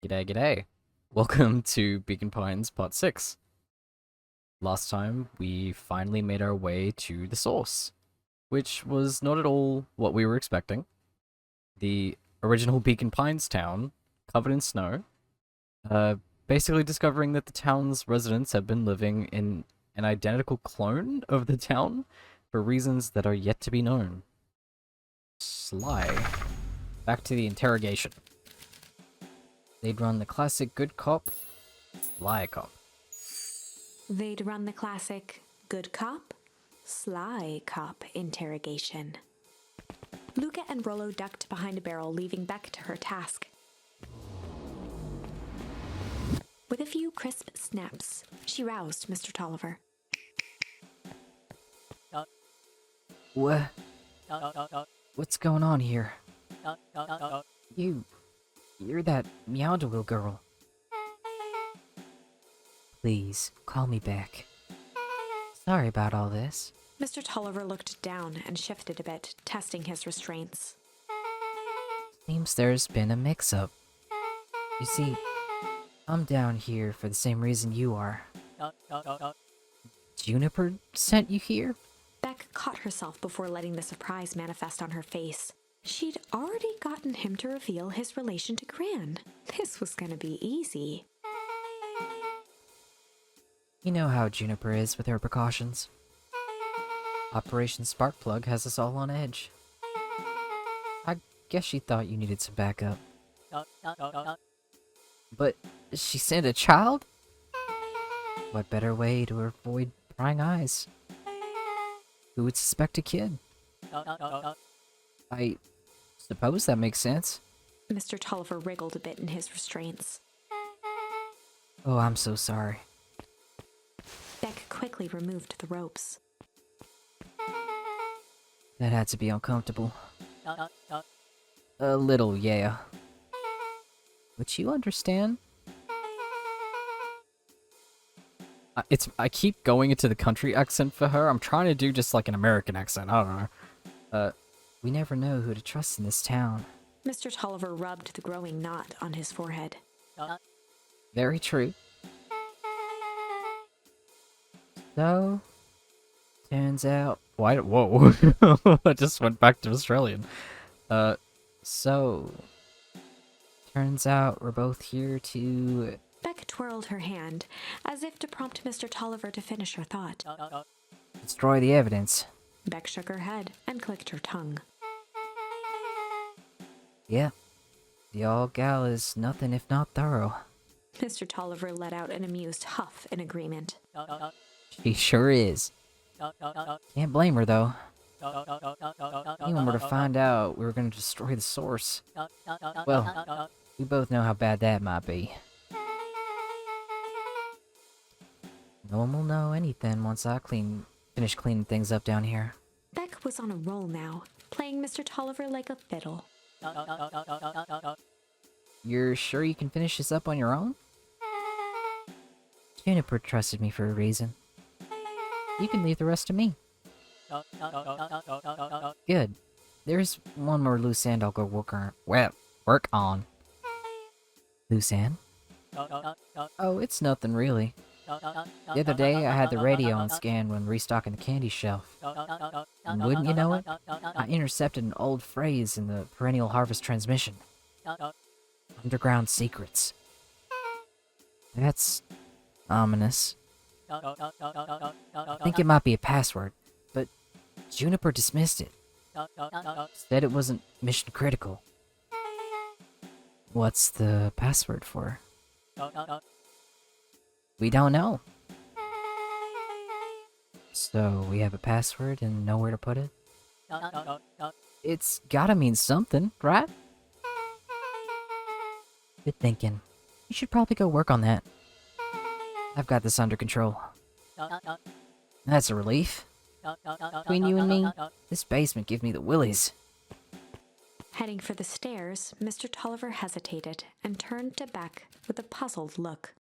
G'day, g'day. Welcome to Beacon Pines Part 6. Last time, we finally made our way to the source, which was not at all what we were expecting. The original Beacon Pines town, covered in snow, basically discovering that the town's residents have been living in an identical clone of the town for reasons that are yet to be known. Sly. Back to the interrogation. They'd run the classic good cop, sly cop. They'd run the classic good cop, sly cop interrogation. Luca and Rollo ducked behind a barrel, leaving Beck to her task. With a few crisp snaps, she roused Mr. Tolliver. What? What's going on here? You're that ꌗꍟꍏꍏ girl. Please, call me back. Sorry about all this. Mr. Tolliver looked down and shifted a bit, testing his restraints. Seems there's been a mix-up. You see, I'm down here for the same reason you are. Juniper sent you here? Beck caught herself before letting the surprise manifest on her face. She'd already gotten him to reveal his relation to Gran. This was gonna be easy. You know how Juniper is with her precautions. Operation Sparkplug has us all on edge. I guess she thought you needed some backup. But she sent a child? What better way to avoid prying eyes? Who would suspect a kid? I suppose that makes sense. Mr. Tolliver wriggled a bit in his restraints. Oh, I'm so sorry. Beck quickly removed the ropes. That had to be uncomfortable. A little, yeah. Would you understand? I keep going into the country accent for her. I'm trying to do just like an American accent. I don't know. We never know who to trust in this town. Mr. Tolliver rubbed the growing knot on his forehead. Very true. So, turns out... Why? Whoa. I just went back to Australian. So... Turns out we're both here to... Beck twirled her hand, as if to prompt Mr. Tolliver to finish her thought. destroy the evidence. Beck shook her head and clicked her tongue. Yeah. The old gal is nothing if not thorough. Mr. Tolliver let out an amused huff in agreement. She sure is. Can't blame her, though. Anyone were to find out we were going to destroy the source. Well, we both know how bad that might be. No one will know anything once I finish cleaning things up down here. Beck was on a roll now, playing Mr. Tolliver like a fiddle. You're sure you can finish this up on your own? Juniper trusted me for a reason. You can leave the rest to me. Good. There's one more loose end I'll go work on. Loose end? Oh, it's nothing really. The other day, I had the radio on scan when restocking the candy shelf. And wouldn't you know it, I intercepted an old phrase in the perennial harvest transmission. Underground secrets. That's ominous. I think it might be a password, but Juniper dismissed it. Said it wasn't mission critical. What's the password for? We don't know. So, we have a password and nowhere to put it? It's gotta mean something, right? Good thinking. You should probably go work on that. I've got this under control. That's a relief. Between you and me, this basement gives me the willies. Heading for the stairs, Mr. Tolliver hesitated and turned to Beck with a puzzled look.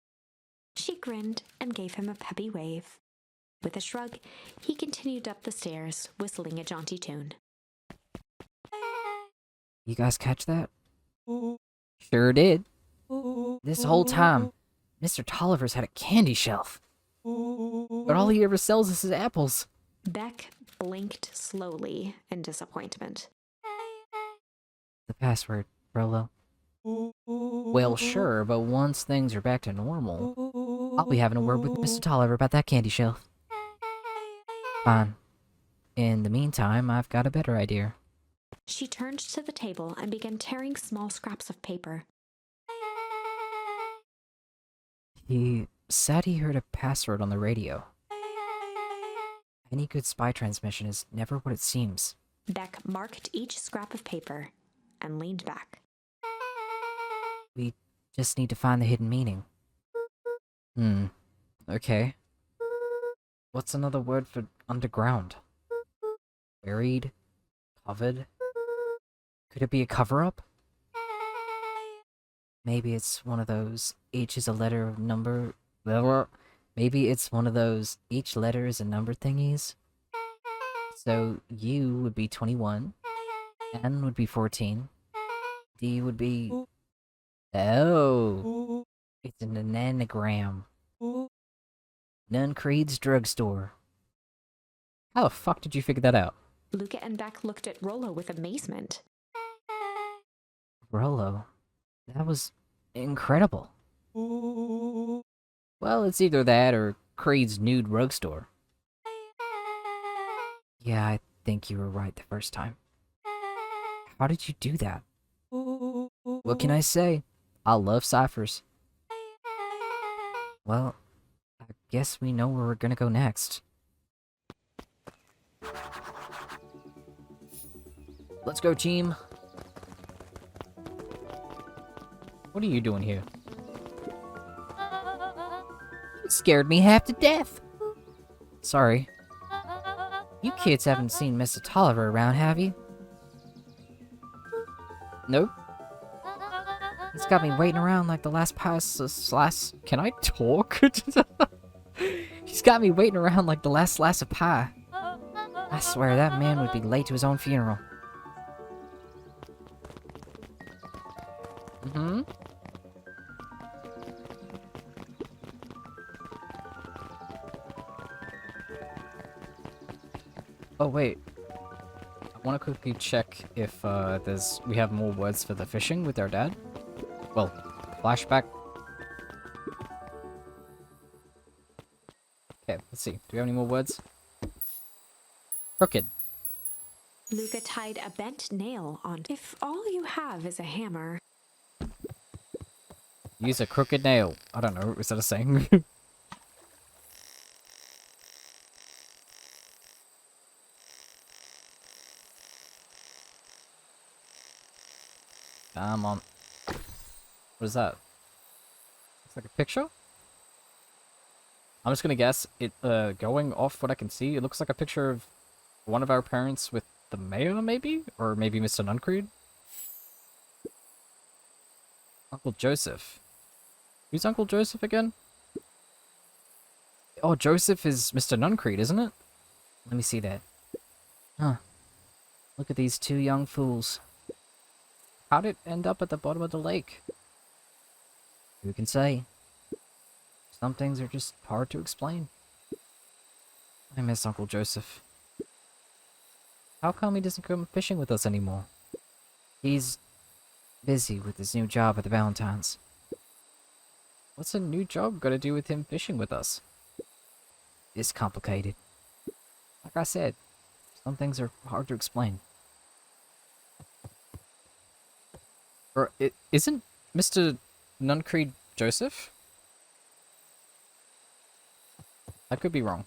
She grinned and gave him a peppy wave. With a shrug, he continued up the stairs, whistling a jaunty tune. You guys catch that? Sure did. This whole time, Mr. Tolliver's had a candy shelf. But all he ever sells is his apples. Beck blinked slowly in disappointment. The password, Rolo. Well, sure, but once things are back to normal, I'll be having a word with Mr. Tolliver about that candy shelf. Fine. In the meantime, I've got a better idea. She turned to the table and began tearing small scraps of paper. He said he heard a password on the radio. Any good spy transmission is never what it seems. Beck marked each scrap of paper and leaned back. We just need to find the hidden meaning. Okay. What's another word for underground? Buried? Covered? Could it be a cover-up? Maybe it's one of those, each is a letter of number... Maybe it's one of those, each letter is a number thingies? So, U would be 21, N would be 14, D would be... Oh! It's an anagram. Nuncreed's drugstore. How the fuck did you figure that out? Luca and Beck looked at Rolo with amazement. Rolo? That was incredible. Well, it's either that or Creed's nude drugstore. Yeah, I think you were right the first time. How did you do that? What can I say? I love ciphers. Well, I guess we know where we're gonna go next. Let's go, team. What are you doing here? You scared me half to death. Sorry. You kids haven't seen Mr. Tolliver around, have you? Nope. He's got me waiting around like the last slice. Can I talk? He's got me waiting around like the last slice of pie. I swear that man would be late to his own funeral. Oh wait. I want to quickly check if we have more words for the fishing with our dad. Well, flashback. Okay, let's see. Do we have any more words? Crooked. Luca tied a bent nail on. If all you have is a hammer. Use a crooked nail. I don't know. Is that a saying? Come on. What is that? Looks like a picture? I'm just gonna guess it, going off what I can see, it looks like a picture of one of our parents with the mayor, maybe? Or maybe Mr. Nuncreed? Uncle Joseph. Who's Uncle Joseph again? Oh, Joseph is Mr. Nuncreed, isn't it? Let me see that. Huh. Look at these two young fools. How'd it end up at the bottom of the lake? Who can say? Some things are just hard to explain. I miss Uncle Joseph. How come he doesn't come fishing with us anymore? He's busy with his new job at the Valentines. What's a new job got to do with him fishing with us? It's complicated. Like I said, some things are hard to explain. Or isn't Mr. Nuncreed Joseph? I could be wrong.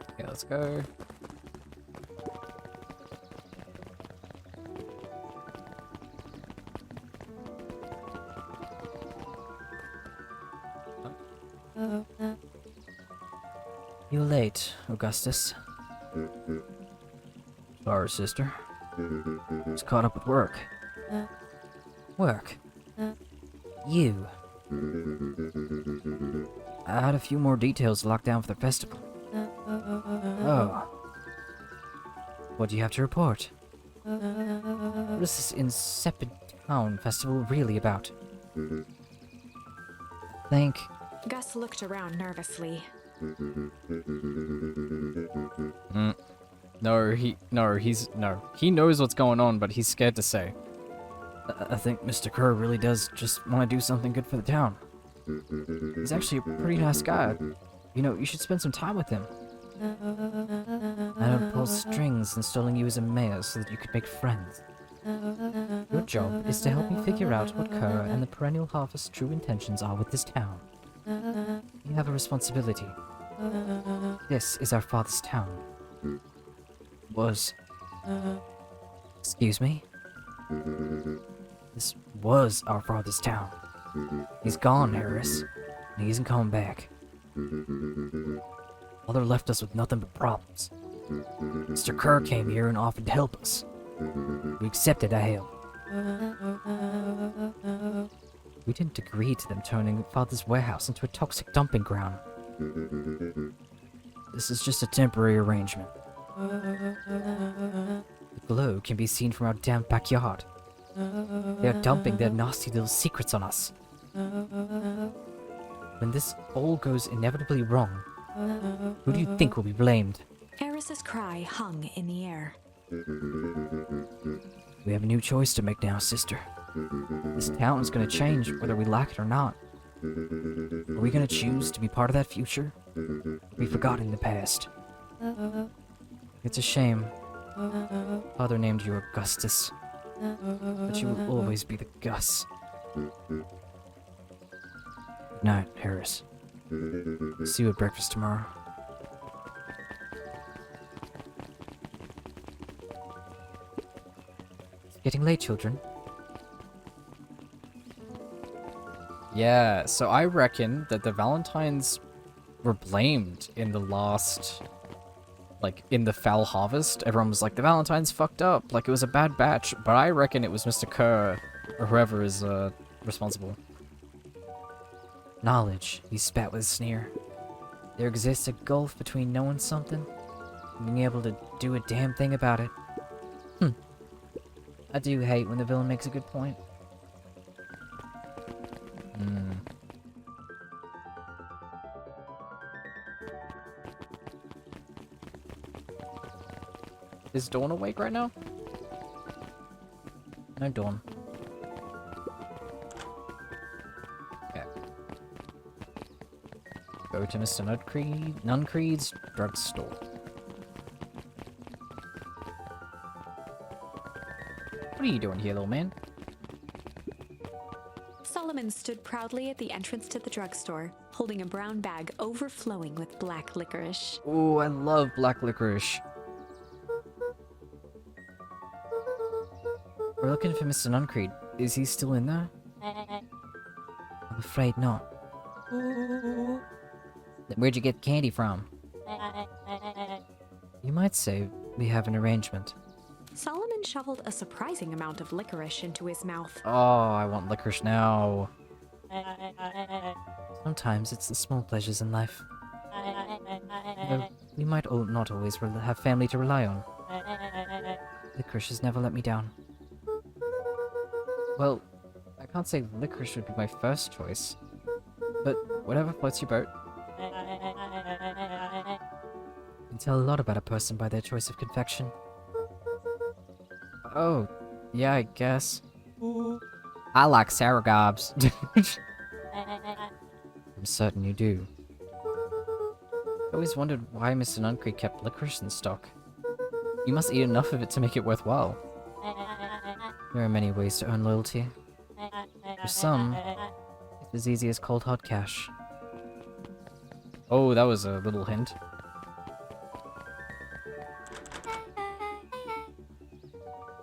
Okay, let's go. You're late, Augustus. Sorry, sister. Just caught up with work. Work? You. I had a few more details locked down for the festival. Oh. What do you have to report? What is this insipid town festival really about? Think. Gus looked around nervously. He knows what's going on, but he's scared to say. I think Mr. Kerr really does just want to do something good for the town. He's actually a pretty nice guy. You know, you should spend some time with him. I don't pull strings installing you as a mayor so that you could make friends. Your job is to help me figure out what Kerr and the Perennial Harvest's true intentions are with this town. You have a responsibility. This is our father's town. Was. Excuse me? This was our father's town. He's gone, Harris, and he isn't coming back. Father left us with nothing but problems. Mr. Kerr came here and offered to help us. We accepted our help. We didn't agree to them turning Father's warehouse into a toxic dumping ground. This is just a temporary arrangement. The glow can be seen from our damp backyard. They are dumping their nasty little secrets on us. When this all goes inevitably wrong, who do you think will be blamed? Eris's cry hung in the air. We have a new choice to make now, sister. This town is going to change whether we like it or not. Are we going to choose to be part of that future? Or be forgotten in the past? It's a shame. Father named you Augustus, but you will always be the Gus. Good night, Harris. See you at breakfast tomorrow. It's getting late, children. Yeah, so I reckon that the Valentines were blamed in the last, like, in the Foul Harvest. Everyone was like, the Valentines fucked up, like it was a bad batch, but I reckon it was Mr. Kerr, or whoever is, responsible. Knowledge, he spat with a sneer. There exists a gulf between knowing something and being able to do a damn thing about it. I do hate when the villain makes a good point. Is Dawn awake right now? No, Dawn. Okay. Go to Mr. Nuncreed's drugstore. What are you doing here, little man? Solomon stood proudly at the entrance to the drugstore, holding a brown bag overflowing with black licorice. Ooh, I love black licorice. We're looking for Mr. Nuncreed. Is he still in there? I'm afraid not. Then where'd you get candy from? You might say we have an arrangement. Solomon shoveled a surprising amount of licorice into his mouth. Oh, I want licorice now. Sometimes it's the small pleasures in life. Though we might not always have family to rely on. Licorice has never let me down. Well, I can't say licorice would be my first choice, but whatever floats your boat. You can tell a lot about a person by their choice of confection. Oh, yeah, I guess. I like sour gobs. I'm certain you do. I always wondered why Mr. Nuncreed kept licorice in stock. You must eat enough of it to make it worthwhile. There are many ways to earn loyalty. For some, it's as easy as cold hard cash. Oh, that was a little hint.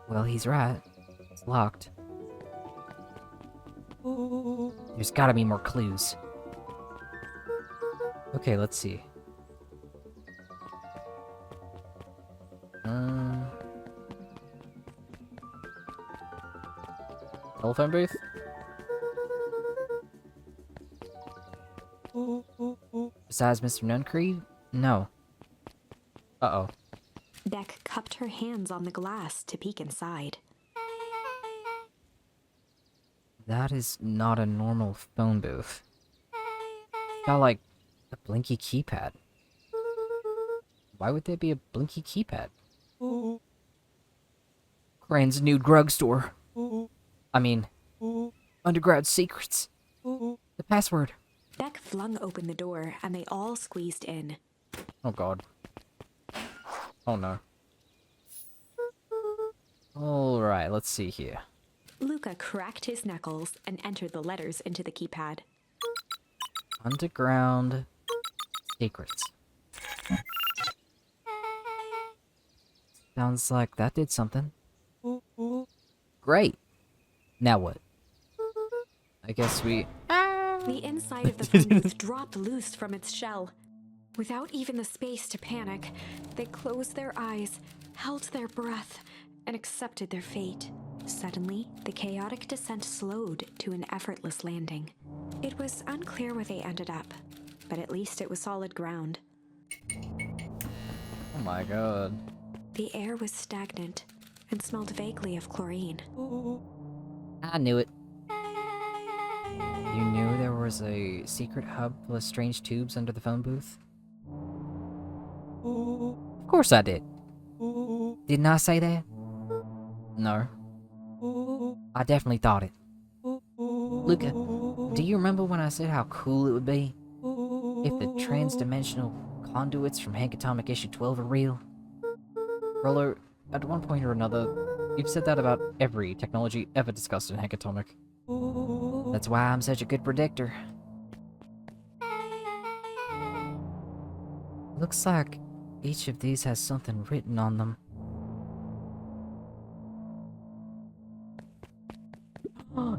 Well, he's right. It's locked. There's gotta be more clues. Okay, let's see. Telephone booth? Besides Mr. Nuncreed? No. Uh-oh. Beck cupped her hands on the glass to peek inside. That is not a normal phone booth. Got like a blinky keypad. Why would there be a blinky keypad? Crane's new drugstore. I mean, underground secrets. The password. Beck flung open the door and they all squeezed in. Oh god. Oh no. Alright, let's see here. Luca cracked his knuckles and entered the letters into the keypad. Underground secrets. Sounds like that did something. Great. Now what? I guess we... The inside of the phone booth dropped loose from its shell. Without even the space to panic, they closed their eyes, held their breath, and accepted their fate. Suddenly, the chaotic descent slowed to an effortless landing. It was unclear where they ended up, but at least it was solid ground. Oh my god. The air was stagnant and smelled vaguely of chlorine. I knew it. You knew there was a secret hub full of strange tubes under the phone booth? Of course I did. Didn't I say that? No. I definitely thought it. Luca, do you remember when I said how cool it would be if the trans-dimensional conduits from Hank Atomic Issue 12 are real? Rollo, at one point or another, you've said that about every technology ever discussed in Hank Atomic. That's why I'm such a good predictor. Looks like each of these has something written on them.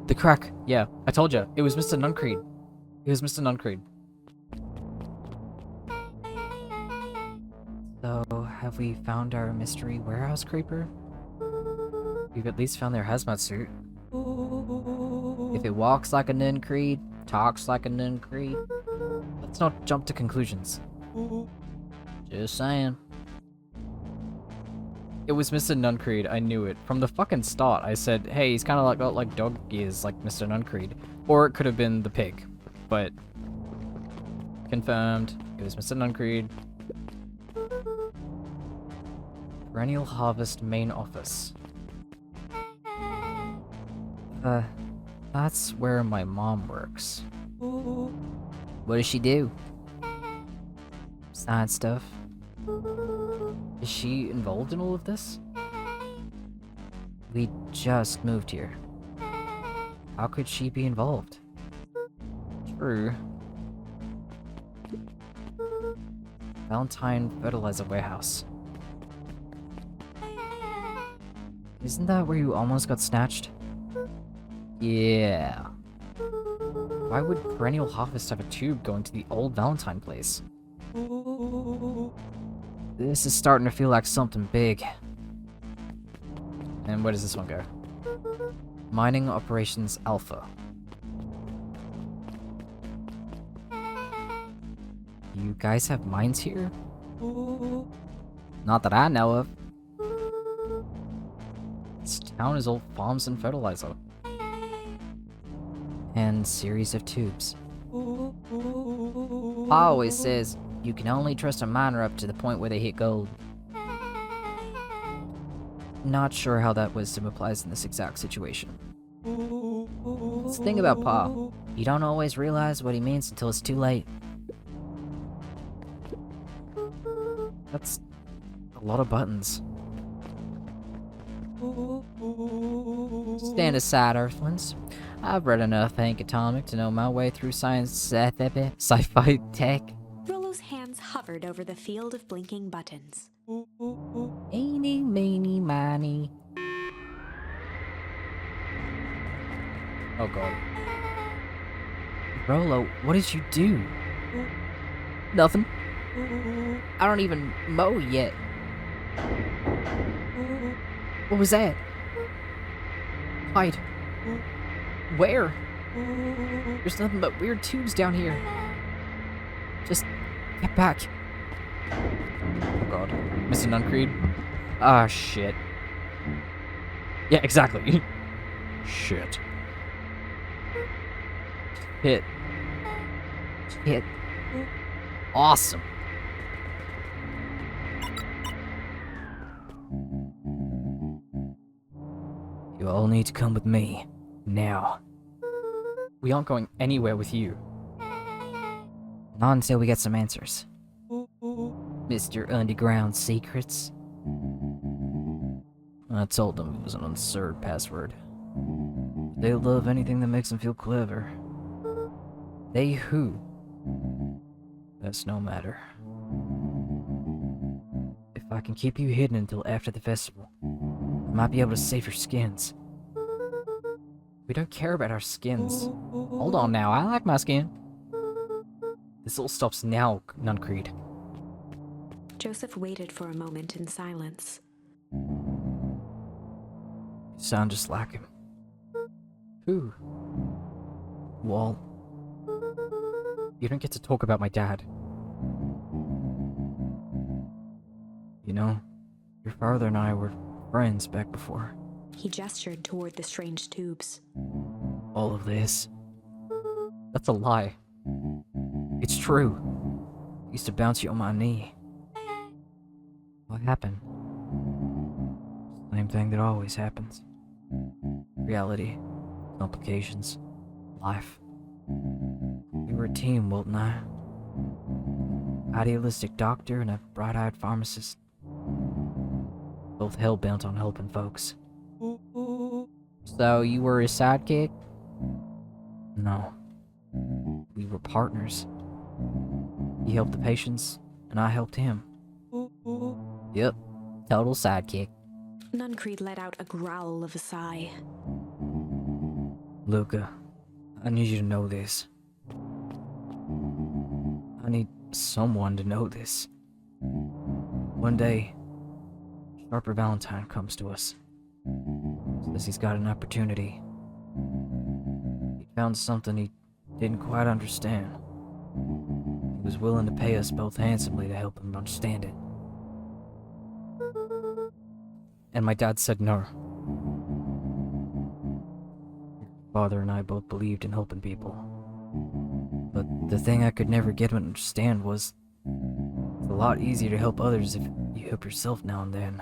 The crack. Yeah, I told you. It was Mr. Nuncreed. It was Mr. Nuncreed. So, have we found our mystery warehouse creeper? We've at least found their hazmat suit. If it walks like a Nuncreed, talks like a Nuncreed, let's not jump to conclusions. Just saying. It was Mr. Nuncreed, I knew it. From the fucking start, I said, hey, he's kind of like got like dog ears like Mr. Nuncreed. Or it could have been the pig. But, confirmed, it was Mr. Nuncreed. Perennial Harvest main office. That's where my mom works. What does she do? Science stuff. Is she involved in all of this? We just moved here. How could she be involved? True. Valentine Fertilizer Warehouse. Isn't that where you almost got snatched? Yeah. Why would Perennial Harvest have a tube going to the old Valentine place? This is starting to feel like something big. And where does this one go? Mining Operations Alpha. You guys have mines here? Not that I know of. This town is all farms and fertilizer. And series of tubes. Pa always says you can only trust a miner up to the point where they hit gold. Not sure how that wisdom applies in this exact situation. That's the thing about Pa. You don't always realize what he means until it's too late. That's a lot of buttons. Stand aside, Earthlings. I've read enough Hank Atomic to know my way through sci-fi tech. Rollo's hands hovered over the field of blinking buttons. Eeny, meeny, miny. Oh god. Rollo, what did you do? Nothing. I don't even mow yet. What was that? Hide. Where? There's nothing but weird tubes down here. Just get back. Oh god. Mr. Nuncreed? Ah, shit. Yeah, exactly. Shit. Shit. Shit. Awesome. You all need to come with me. Now. We aren't going anywhere with you. Not until we get some answers. Mr. Underground Secrets. I told them it was an absurd password. They love anything that makes them feel clever. They who? That's no matter. If I can keep you hidden until after the festival, I might be able to save your skins. We don't care about our skins. Hold on now, I like my skin. This all stops now, Nuncreed. Joseph waited for a moment in silence. You sound just like him. Who? Well, you don't get to talk about my dad. You know, your father and I were friends back before. He gestured toward the strange tubes. All of this. That's a lie. It's true. I used to bounce you on my knee. What happened? Same thing that always happens. Reality. Complications. Life. We were a team, Wilt and I. Idealistic doctor and a bright-eyed pharmacist. Both hell-bent on helping folks. So you were his sidekick? No. We were partners. He helped the patients, and I helped him. Yep. Total sidekick. Nuncreed let out a growl of a sigh. Luca, I need you to know this. I need someone to know this. One day, Sharper Valentine comes to us. Says he's got an opportunity. He found something he didn't quite understand. He was willing to pay us both handsomely to help him understand it. And my dad said no. Father and I both believed in helping people. But the thing I could never get him to understand was it's a lot easier to help others if you help yourself now and then.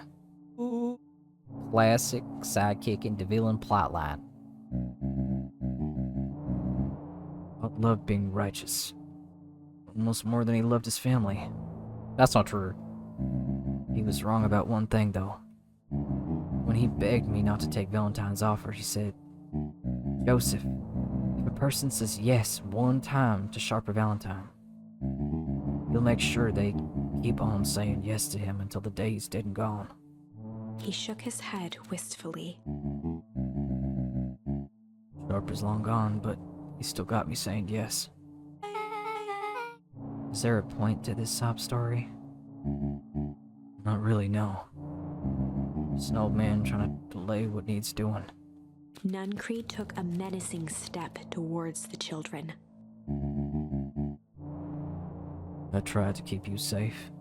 Classic sidekick into villain plotline. God loved being righteous. Almost more than he loved his family. That's not true. He was wrong about one thing, though. When he begged me not to take Valentine's offer, he said, Joseph, if a person says yes one time to Sharper Valentine, he'll make sure they keep on saying yes to him until the day he's dead and gone. He shook his head wistfully. Sharper's long gone, but he still got me saying yes. Is there a point to this sob story? Not really, no. Just an old man trying to delay what needs doing. Nuncreed took a menacing step towards the children. I tried to keep you safe.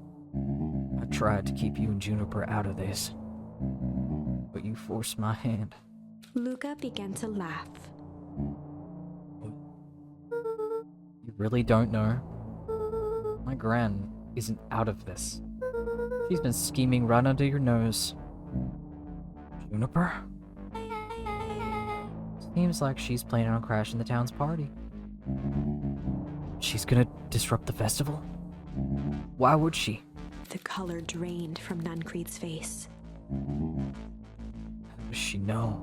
I tried to keep you and Juniper out of this. But you forced my hand. Luca began to laugh. You really don't know? My gran isn't out of this. She's been scheming right under your nose. Juniper? Seems like she's planning on crashing the town's party. She's gonna disrupt the festival? Why would she? The color drained from Nuncreed's face. How does she know?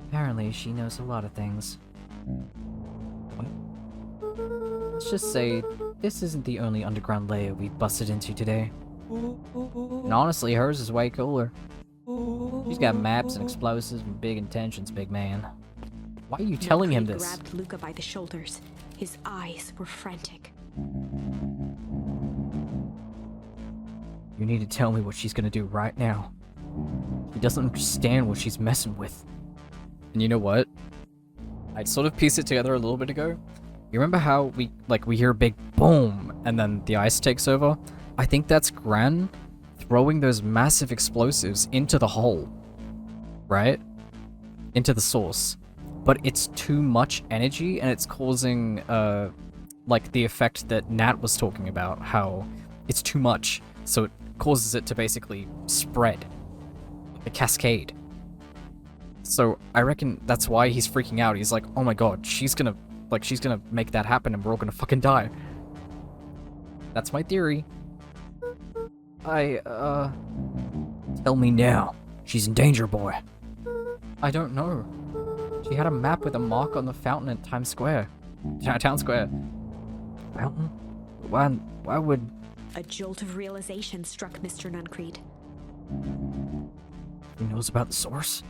Apparently, she knows a lot of things. What? Let's just say, this isn't the only underground layer we've busted into today. And honestly, hers is way cooler. She's got maps and explosives and big intentions, big man. Why are you telling him this? Nuncreed grabbed Luca by the shoulders. His eyes were frantic. You need to tell me what she's gonna do right now. She doesn't understand what she's messing with. And you know what? I sort of pieced it together a little bit ago. You remember how we hear a big boom and then the ice takes over? I think that's Gran throwing those massive explosives into the hole. Right? Into the source. but it's too much energy, and it's causing, like, the effect that Nat was talking about, how it's too much, so it causes it to basically spread. A cascade. So I reckon that's why he's freaking out. He's like, oh my god, she's gonna make that happen and we're all gonna fucking die. That's my theory. Tell me now. She's in danger, boy. I don't know. She had a map with a mark on the fountain at Times Square. Town Square. Fountain? Why would... A jolt of realization struck Mr. Nuncreed. He knows about the source?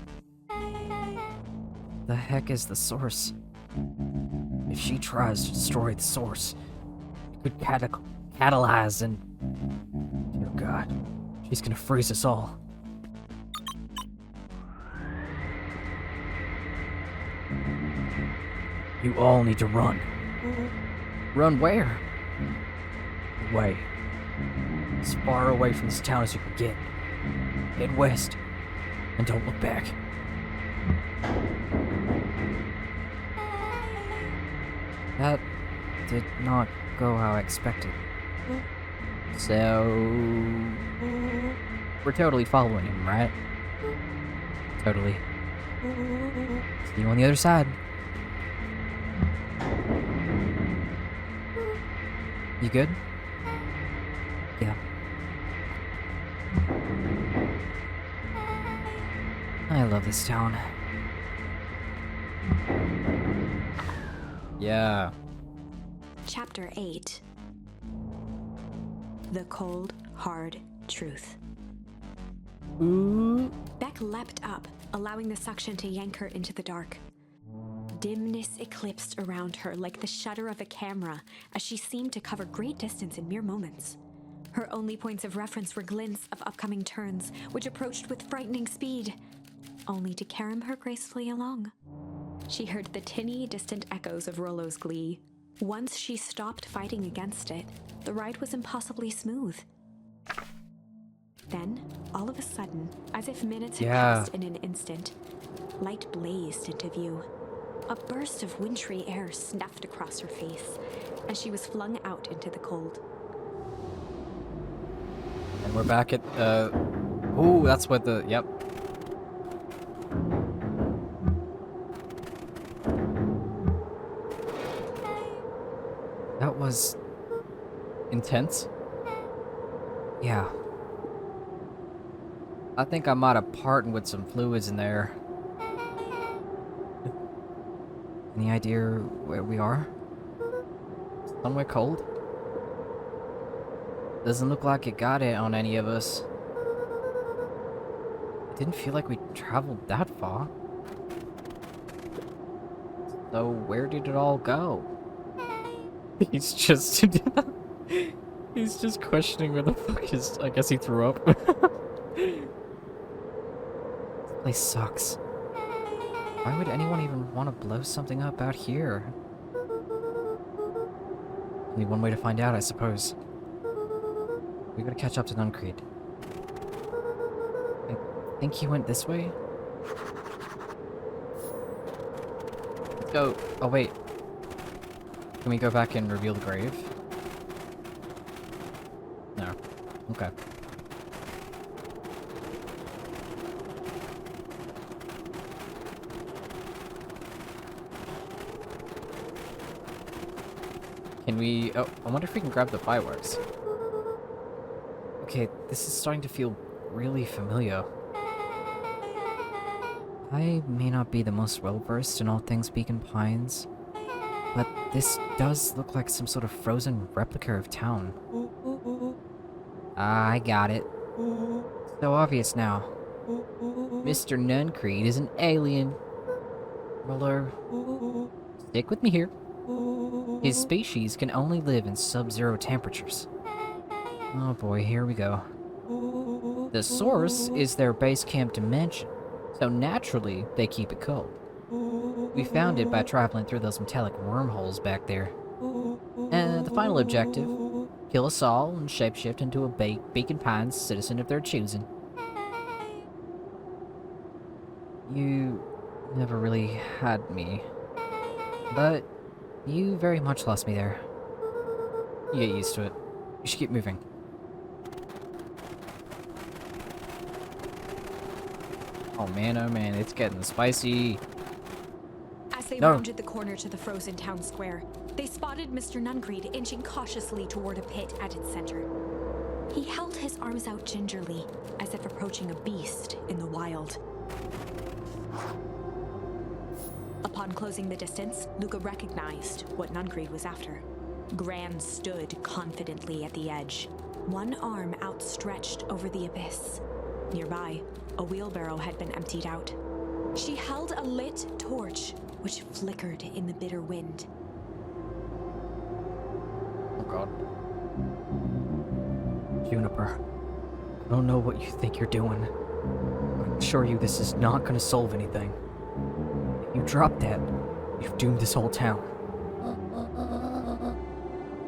The heck is the source? If she tries to destroy the source, it could catalyze and... Dear God, she's gonna freeze us all. You all need to run. Run where? Away. As far away from this town as you can get. Head west, and don't look back. That did not go how I expected. So... we're totally following him, right? Totally. See you on the other side. You good? Yeah. I love this town. Yeah. Chapter 8. The Cold, Hard Truth. Ooh. Beck leapt up, allowing the suction to yank her into the dark. Dimness eclipsed around her like the shutter of a camera as she seemed to cover great distance in mere moments. Her only points of reference were glints of upcoming turns, which approached with frightening speed, only to carom her gracefully along. She heard the tinny, distant echoes of Rollo's glee. Once she stopped fighting against it, the ride was impossibly smooth. Then, all of a sudden, as if minutes had passed in an instant, light blazed into view. A burst of wintry air snuffed across her face as she was flung out into the cold. And we're back at, ooh, that's what the, yep. That was... intense? Yeah. I think I might have parted with some fluids in there. Any idea where we are? Somewhere cold? Doesn't look like it got it on any of us. It didn't feel like we traveled that far. So where did it all go? He's just... he's just questioning where the fuck is... I guess he threw up. This place sucks. Why would anyone even want to blow something up out here? Only one way to find out, I suppose. We gotta catch up to Nuncreed. I think he went this way? Let's go. Oh, wait. Can we go back and reveal the grave? No. Okay. Can we... oh, I wonder if we can grab the fireworks. Okay, this is starting to feel really familiar. I may not be the most well-versed in all things Beacon Pines, but this does look like some sort of frozen replica of town. I got it. So obvious now. Mr. Nuncreed is an alien. Roller, stick with me here. His species can only live in sub-zero temperatures. Oh boy, here we go. The source is their base camp dimension, so naturally they keep it cold. We found it by traveling through those metallic wormholes back there. And the final objective, kill us all and shapeshift into a Beacon Pines citizen of their choosing. You never really had me. But you very much lost me there. You get used to it. You should keep moving. Oh man, it's getting spicy. As they No. rounded the corner to the frozen town square, they spotted Mr. Nungreed inching cautiously toward a pit at its center. He held his arms out gingerly, as if approaching a beast in the wild. Upon closing the distance, Luca recognized what Nungreed was after. Gran stood confidently at the edge, one arm outstretched over the abyss. Nearby, a wheelbarrow had been emptied out. She held a lit torch, which flickered in the bitter wind. Oh god. Juniper, I don't know what you think you're doing. I assure you this is not gonna solve anything. If you drop that, you've doomed this whole town.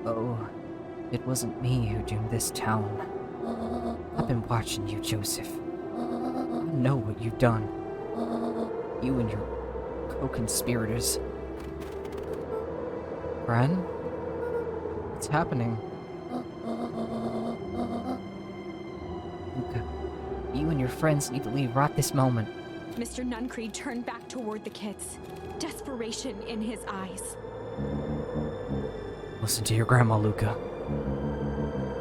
Oh, it wasn't me who doomed this town. I've been watching you, Joseph. I know what you've done. You and your co-conspirators. Gran? What's happening? Luca, you and your friends need to leave right this moment. Mr. Nungreed turned back toward the kids, desperation in his eyes. Listen to your grandma, Luca.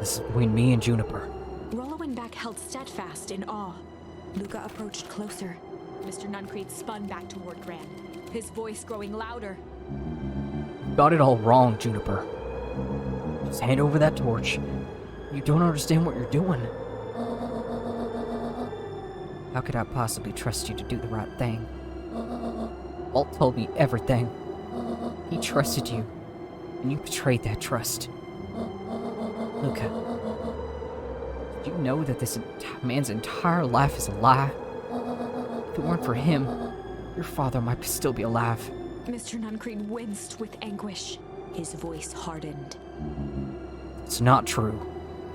This is between me and Juniper. Rollo and Beck held steadfast in awe. Luca approached closer. Mr. Nungreed spun back toward Gran, his voice growing louder. You got it all wrong, Juniper. Just hand over that torch. You don't understand what you're doing. How could I possibly trust you to do the right thing? Walt told me everything. He trusted you, and you betrayed that trust. Luca, did you know that this man's entire life is a lie? If it weren't for him, your father might still be alive. Mr. Nungreed winced with anguish. His voice hardened. It's not true.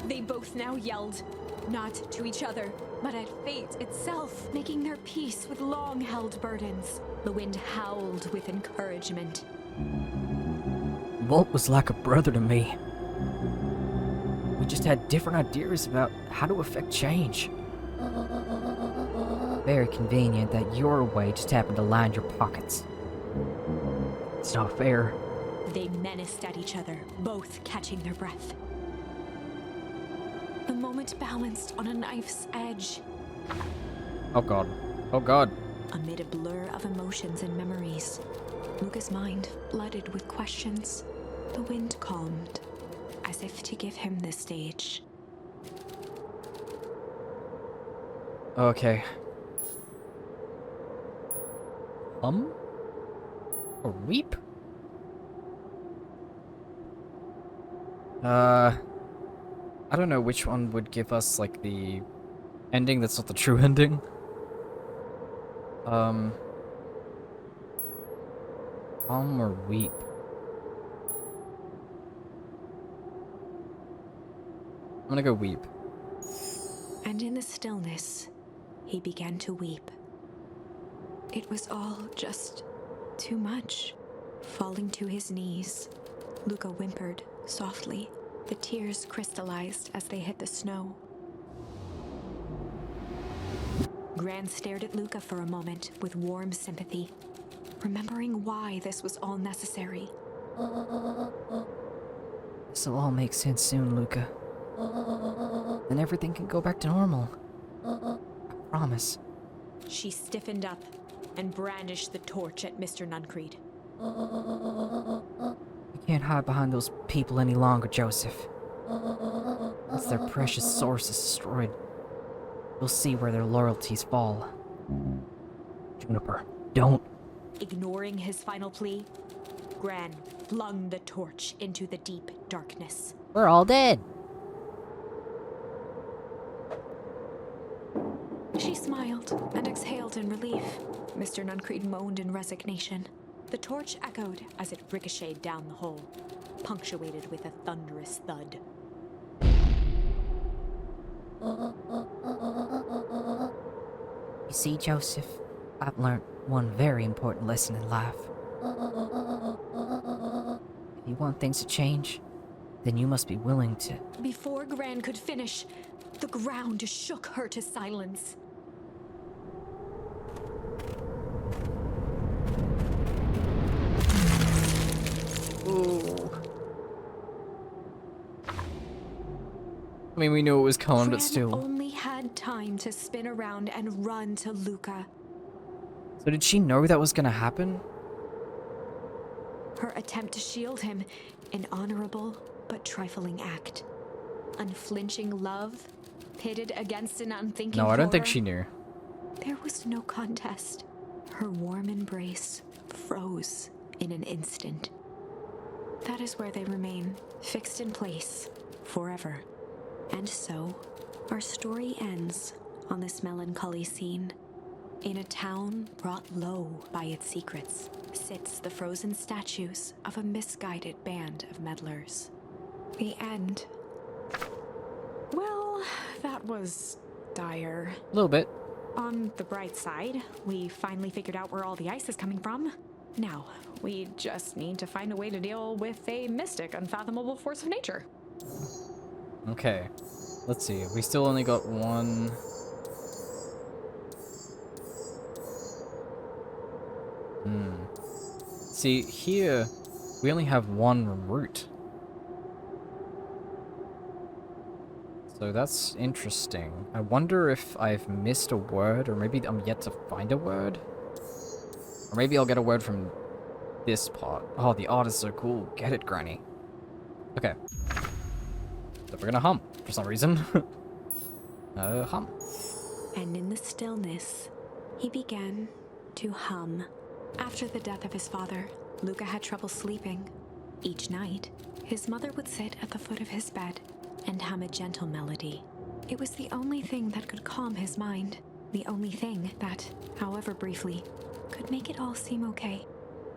They both now yelled, not to each other, but at fate itself, making their peace with long-held burdens. The wind howled with encouragement. Walt was like a brother to me. We just had different ideas about how to affect change. Very convenient that your way just happened to line your pockets. It's not fair. They menaced at each other, both catching their breath. The moment balanced on a knife's edge. Oh god. Oh god. Amid a blur of emotions and memories, Luca's mind flooded with questions. The wind calmed, as if to give him the stage. Okay. Or weep? I don't know which one would give us, like, the ending that's not the true ending. Or weep? I'm gonna go weep. And in the stillness, he began to weep. It was all just too much. Falling to his knees, Luca whimpered softly. The tears crystallized as they hit the snow. Gran stared at Luca for a moment with warm sympathy, remembering why this was all necessary. This'll all make sense soon, Luca. Then everything can go back to normal. I promise. She stiffened up and brandished the torch at Mr. Nungreed. You can't hide behind those people any longer, Joseph. Once their precious source is destroyed, you'll see where their loyalties fall. Juniper, don't. Ignoring his final plea, Gran flung the torch into the deep darkness. We're all dead. She smiled and exhaled in relief. Mr. Nungreed moaned in resignation. The torch echoed as it ricocheted down the hole, punctuated with a thunderous thud. You see, Joseph, I've learned one very important lesson in life. If you want things to change, then you must be willing to... Before Gran could finish, the ground shook her to silence. Ooh. I mean, we knew it was coming, but Gran still. only had time to spin around and run to Luca. So did she know that was gonna happen? Her attempt to shield him, an honorable but trifling act. Unflinching love, pitted against an unthinking No, I don't think horror. she knew. There was no contest. Her warm embrace froze in an instant. That is where they remain, fixed in place, forever. And so, our story ends on this melancholy scene. In a town brought low by its secrets, sits the frozen statues of a misguided band of meddlers. The end. Well, that was dire. A little bit. On the bright side, we finally figured out where all the ice is coming from. Now, we just need to find a way to deal with a mystic, unfathomable force of nature. Okay. Let's see. We still only got one... See, here, we only have one route. So that's interesting. I wonder if I've missed a word, or maybe I'm yet to find a word? Or maybe I'll get a word from this part. Oh, the art is so cool. Get it, Granny. Okay. So we're gonna hum, for some reason. Hum. And in the stillness, he began to hum. After the death of his father, Luca had trouble sleeping. Each night, his mother would sit at the foot of his bed and hum a gentle melody. It was the only thing that could calm his mind, the only thing that, however briefly, could make it all seem okay.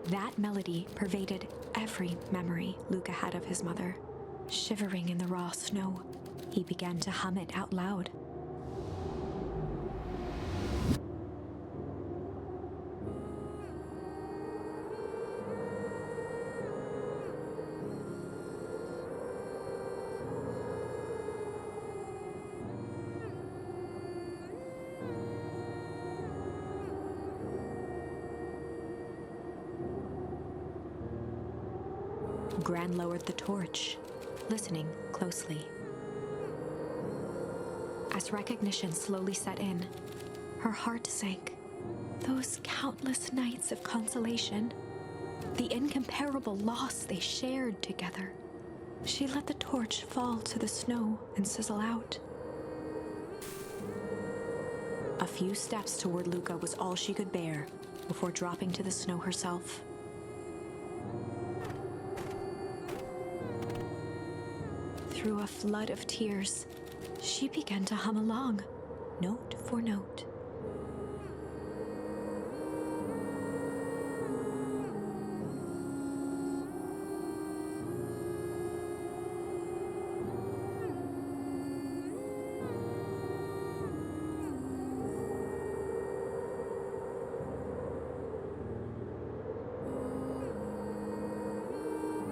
That melody pervaded every memory Luca had of his mother. Shivering in the raw snow, he began to hum it out loud. Gran lowered the torch, listening closely. As recognition slowly set in, her heart sank. Those countless nights of consolation, the incomparable loss they shared together. She let the torch fall to the snow and sizzle out. A few steps toward Luca was all she could bear before dropping to the snow herself. Through a flood of tears, she began to hum along, note for note.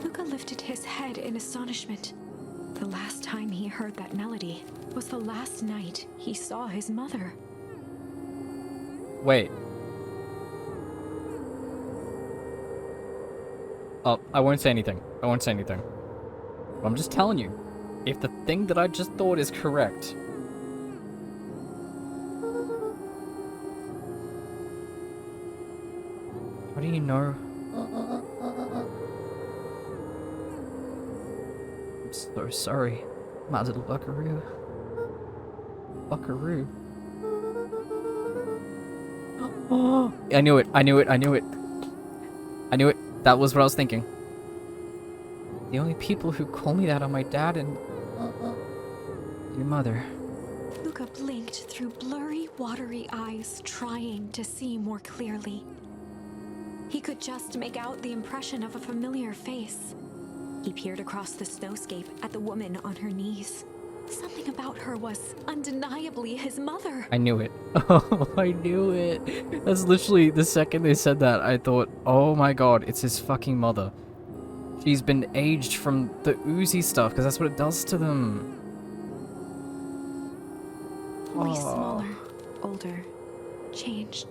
Luca lifted his head in astonishment. The last time he heard that melody was the last night he saw his mother. Wait. Oh, I won't say anything. I won't say anything. But I'm just telling you, if the thing that I just thought is correct... How do you know? I'm so sorry, my little buckaroo. Buckaroo. Oh, I knew it, I knew it, I knew it. I knew it. That was what I was thinking. The only people who call me that are my dad and your mother. Luca blinked through blurry, watery eyes, trying to see more clearly. He could just make out the impression of a familiar face. He peered across the snowscape at the woman on her knees. Something about her was undeniably his mother. I knew it. Oh, I knew it. That's literally the second they said that, I thought, oh my god, it's his fucking mother. She's been aged from the oozy stuff, because that's what it does to them. Only smaller, older, changed.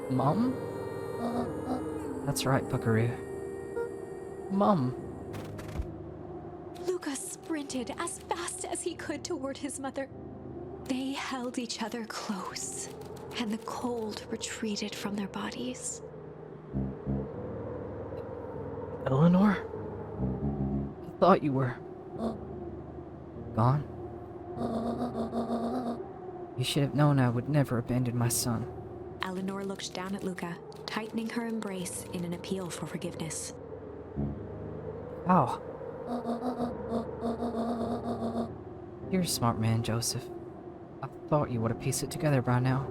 Mum? That's right, Buckaroo. Mum. Luca sprinted as fast as he could toward his mother. They held each other close, and the cold retreated from their bodies. Eleanor? I thought you were... gone. You should have known I would never abandon my son. Eleanor looked down at Luca, tightening her embrace in an appeal for forgiveness. How? You're a smart man, Joseph. I thought you would have pieced it together by now.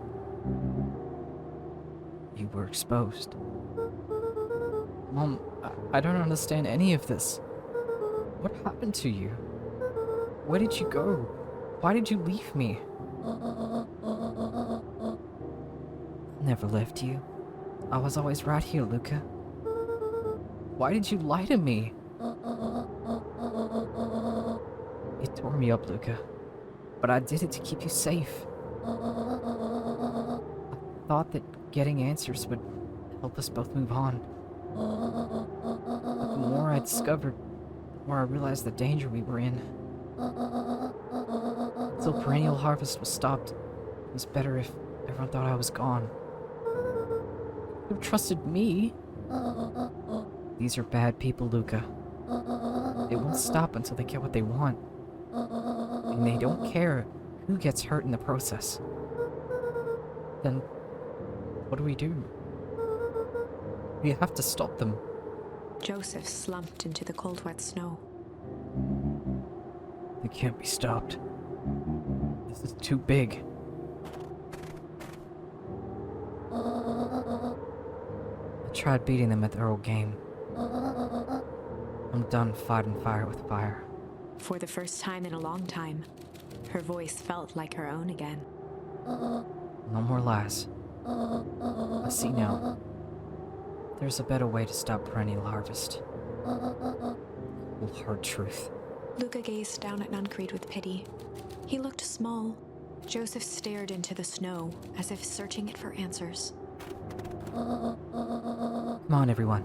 You were exposed. Mom, I don't understand any of this. What happened to you? Where did you go? Why did you leave me? Never left you. I was always right here, Luca. Why did you lie to me? You tore me up, Luca. But I did it to keep you safe. I thought that getting answers would help us both move on. But the more I discovered, the more I realized the danger we were in. Until perennial harvest was stopped, it was better if everyone thought I was gone. You trusted me. These are bad people, Luca. They won't stop until they get what they want. And they don't care who gets hurt in the process. Then, what do we do? We have to stop them. Joseph slumped into the cold, wet snow. They can't be stopped. This is too big. I tried beating them at their old game. I'm done fighting fire with fire. For the first time in a long time, her voice felt like her own again. No more lies. I see now. There's a better way to stop perennial harvest. Cold, hard truth. Luca gazed down at Nuncreed with pity. He looked small. Joseph stared into the snow, as if searching it for answers. Come on, everyone.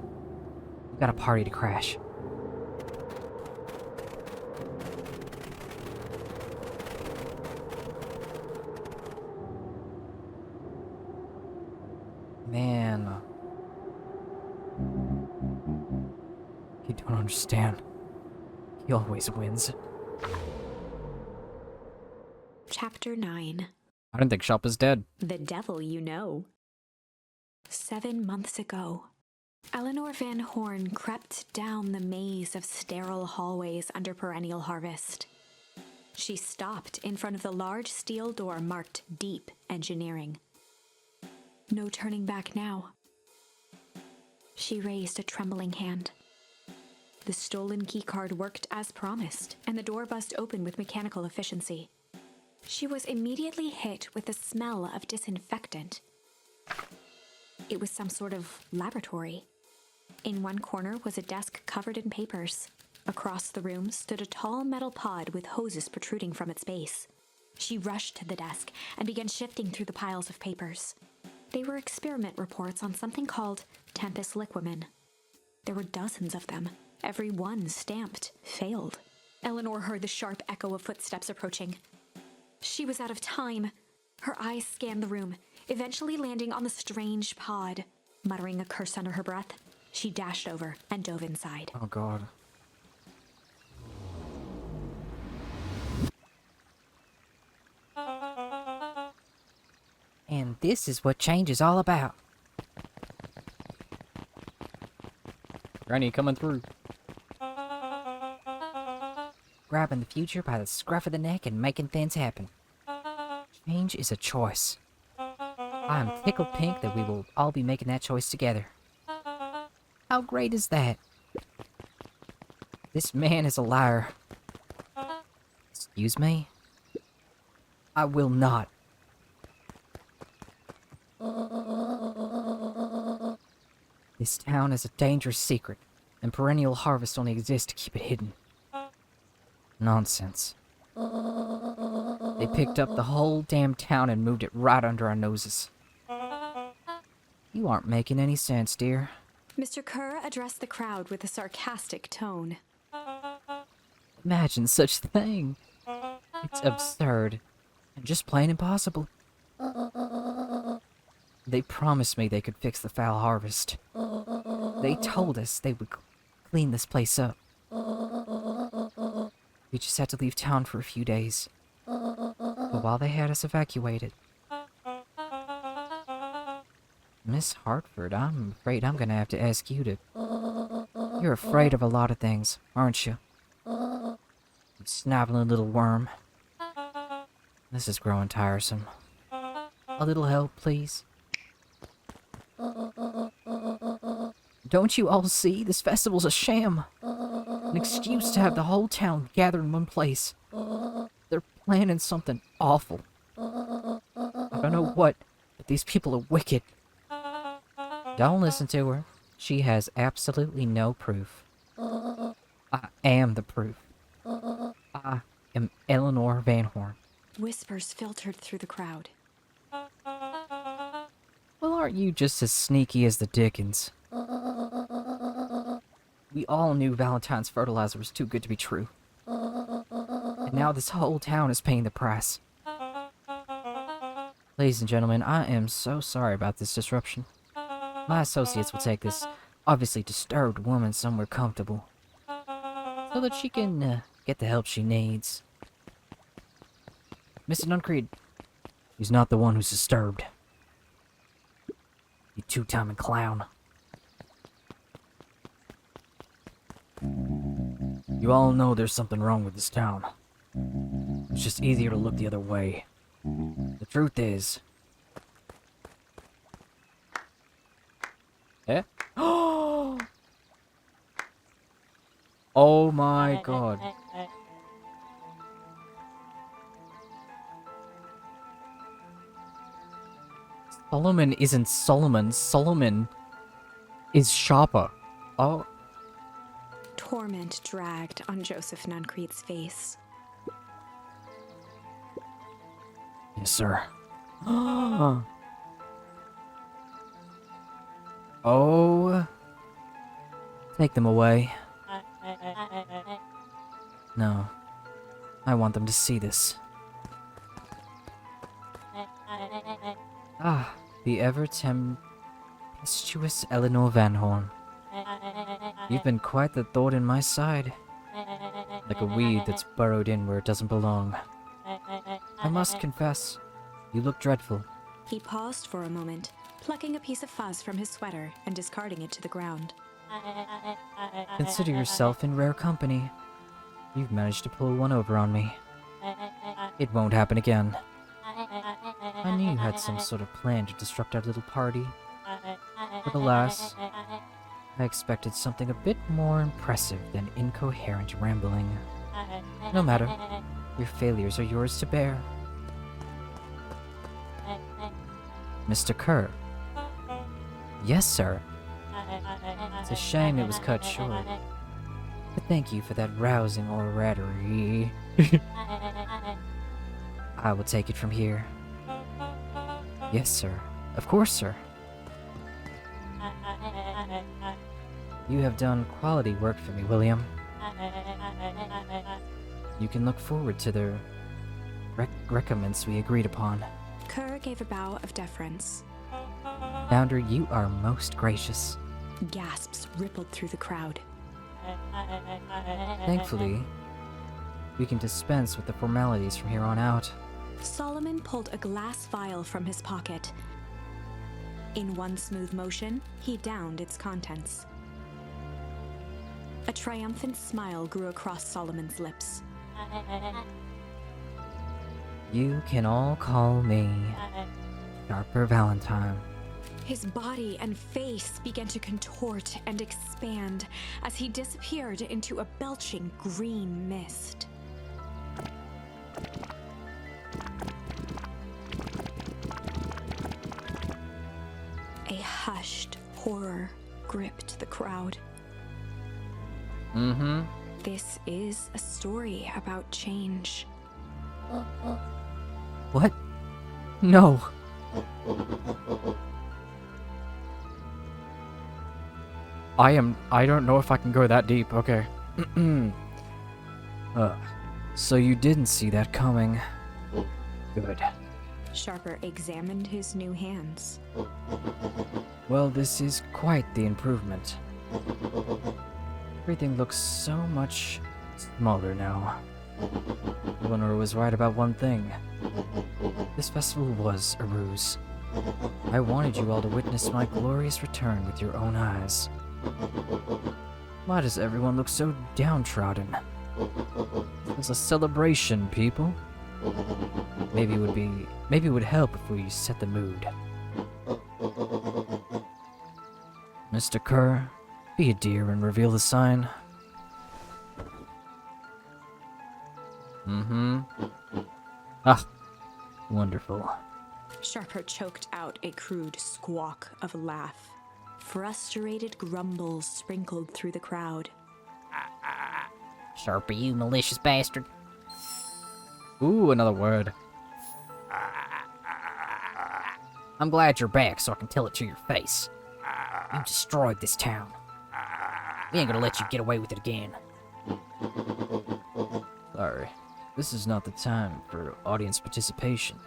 We've got a party to crash. Man. You don't understand. He always wins. Chapter 9. I don't think Shop is dead. The Devil You Know. 7 months ago, Eleanor Van Horn crept down the maze of sterile hallways under perennial harvest. She stopped in front of the large steel door marked Deep Engineering. No turning back now. She raised a trembling hand. The stolen keycard worked as promised, and the door buzzed open with mechanical efficiency. She was immediately hit with the smell of disinfectant. It was some sort of laboratory. In one corner was a desk covered in papers. Across the room stood a tall metal pod with hoses protruding from its base. She rushed to the desk and began shifting through the piles of papers. They were experiment reports on something called Tempus liquamen. There were dozens of them, every one stamped failed. Eleanor heard the sharp echo of footsteps approaching. She was out of time. Her eyes scanned the room, eventually landing on the strange pod. Muttering a curse under her breath, she dashed over and dove inside. Oh god. And this is what change is all about. Granny coming through. Grabbing the future by the scruff of the neck and making things happen. Change is a choice. I am tickled pink that we will all be making that choice together. How great is that? This man is a liar. Excuse me? I will not. This town is a dangerous secret, and perennial harvest only exists to keep it hidden. Nonsense. They picked up the whole damn town and moved it right under our noses. You aren't making any sense, dear. Mr. Kerr addressed the crowd with a sarcastic tone. Imagine such a thing. It's absurd and just plain impossible. They promised me they could fix the foul harvest. They told us they would clean this place up. We just had to leave town for a few days. But while they had us evacuated... Miss Hartford, I'm afraid I'm gonna have to ask you to... You're afraid of a lot of things, aren't you? You sniveling little worm. This is growing tiresome. A little help, please? Don't you all see? This festival's a sham. An excuse to have the whole town gather in one place. They're planning something awful. I don't know what, but these people are wicked. Don't listen to her. She has absolutely no proof. I am the proof. I am Eleanor Van Horn. Whispers filtered through the crowd. Well, aren't you just as sneaky as the Dickens? We all knew Valentine's fertilizer was too good to be true. And now this whole town is paying the price. Ladies and gentlemen, I am so sorry about this disruption. My associates will take this obviously disturbed woman somewhere comfortable, so that she can get the help she needs. Mr. Nuncreed, he's not the one who's disturbed. You two-timing clown. You all know there's something wrong with this town. It's just easier to look the other way. The truth is... Eh? Oh my god. Solomon isn't Solomon. Solomon is Sharper. Oh. Torment dragged on Joseph Nuncreed's face. Yes, sir. Oh. Take them away. No. I want them to see this. Ah, the ever-tempestuous Eleanor Van Horn. You've been quite the thorn in my side. Like a weed that's burrowed in where it doesn't belong. I must confess, you look dreadful. He paused for a moment, plucking a piece of fuzz from his sweater and discarding it to the ground. Consider yourself in rare company. You've managed to pull one over on me. It won't happen again. I knew you had some sort of plan to disrupt our little party. But alas, I expected something a bit more impressive than incoherent rambling. No matter, your failures are yours to bear. Mr. Kerr. Yes, sir. It's a shame it was cut short. But thank you for that rousing oratory. I will take it from here. Yes, sir. Of course, sir. You have done quality work for me, William. You can look forward to the recommends we agreed upon. Kerr gave a bow of deference. Founder, you are most gracious. Gasps rippled through the crowd. Thankfully, we can dispense with the formalities from here on out. Solomon pulled a glass vial from his pocket. In one smooth motion, he downed its contents. A triumphant smile grew across Solomon's lips. You can all call me Sharper Valentine. His body and face began to contort and expand as he disappeared into a belching green mist. Unleashed horror gripped the crowd. Mm-hmm. This is a story about change. What? No. I don't know if I can go that deep. Okay. So you didn't see that coming. Good. Sharper examined his new hands. Well, this is quite the improvement. Everything looks so much smaller now. Eleanor was right about one thing. This festival was a ruse. I wanted you all to witness my glorious return with your own eyes. Why does everyone look so downtrodden? It's a celebration, people. Maybe it would help if we set the mood. Mr. Kerr, be a dear and reveal the sign. Mm-hmm. Ah, wonderful. Sharper choked out a crude squawk of a laugh. Frustrated grumbles sprinkled through the crowd. Sharpie, you malicious bastard. Ooh, another word. I'm glad you're back so I can tell it to your face. You destroyed this town. We ain't gonna let you get away with it again. Sorry. This is not the time for audience participation.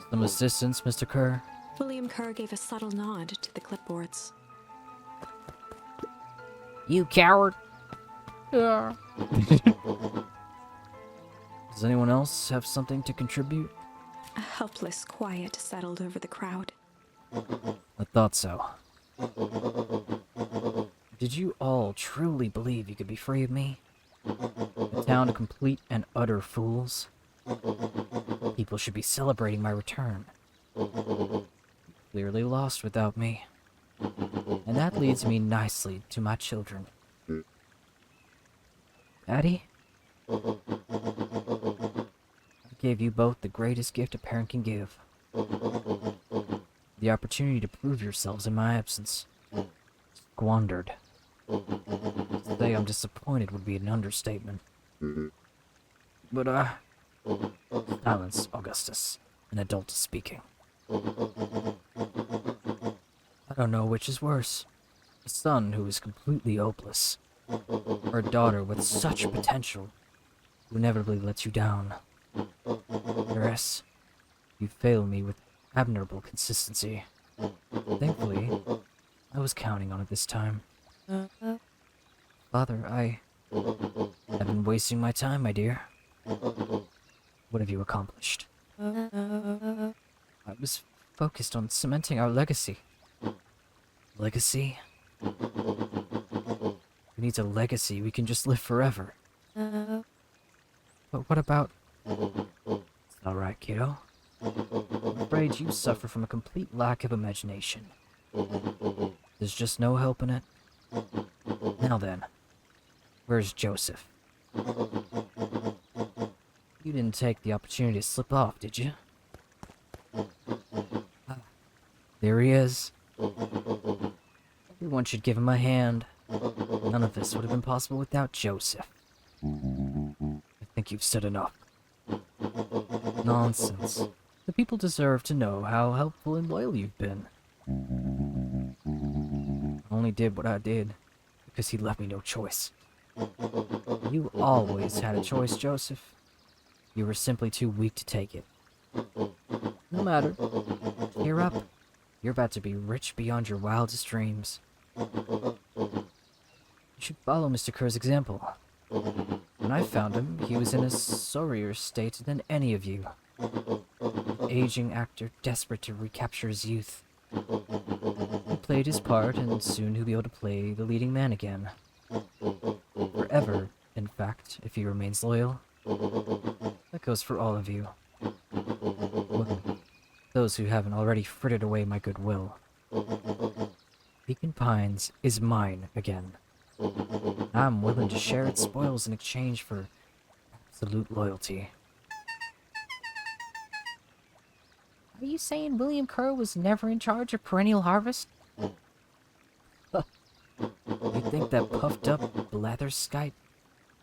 Some assistance, Mr. Kerr? William Kerr gave a subtle nod to the clipboards. You coward. Yeah. Does anyone else have something to contribute? A helpless quiet settled over the crowd. I thought so. Did you all truly believe you could be free of me? A town of complete and utter fools? People should be celebrating my return. Clearly lost without me. And that leads me nicely to my children. Daddy? I gave you both the greatest gift a parent can give. The opportunity to prove yourselves in my absence. Squandered. To say I'm disappointed would be an understatement. But, silence, Augustus. An adult is speaking. I don't know which is worse. A son who is completely hopeless, or a daughter with such potential who inevitably lets you down. Yes, you fail me with admirable consistency. Thankfully, I was counting on it this time. Father, I have been wasting my time, my dear. What have you accomplished? I was focused on cementing our legacy. Legacy? Who needs a legacy? We can just live forever. But what about... It's alright, kiddo. I'm afraid you suffer from a complete lack of imagination. There's just no help in it. Now then, where's Joseph? You didn't take the opportunity to slip off, did you? Ah, there he is. Everyone should give him a hand. None of this would have been possible without Joseph. I think you've said enough. Nonsense. The people deserve to know how helpful and loyal you've been. I only did what I did because he left me no choice. You always had a choice, Joseph. You were simply too weak to take it. No matter. Cheer up. You're about to be rich beyond your wildest dreams. You should follow Mr. Kerr's example. When I found him, he was in a sorrier state than any of you. An aging actor desperate to recapture his youth. He played his part, and soon he'll be able to play the leading man again. Forever, in fact, if he remains loyal. That goes for all of you. Well, those who haven't already frittered away my goodwill. Beacon Pines is mine again. I'm willing to share its spoils in exchange for absolute loyalty. Are you saying William Kerr was never in charge of Perennial Harvest? You'd think that puffed up blatherskite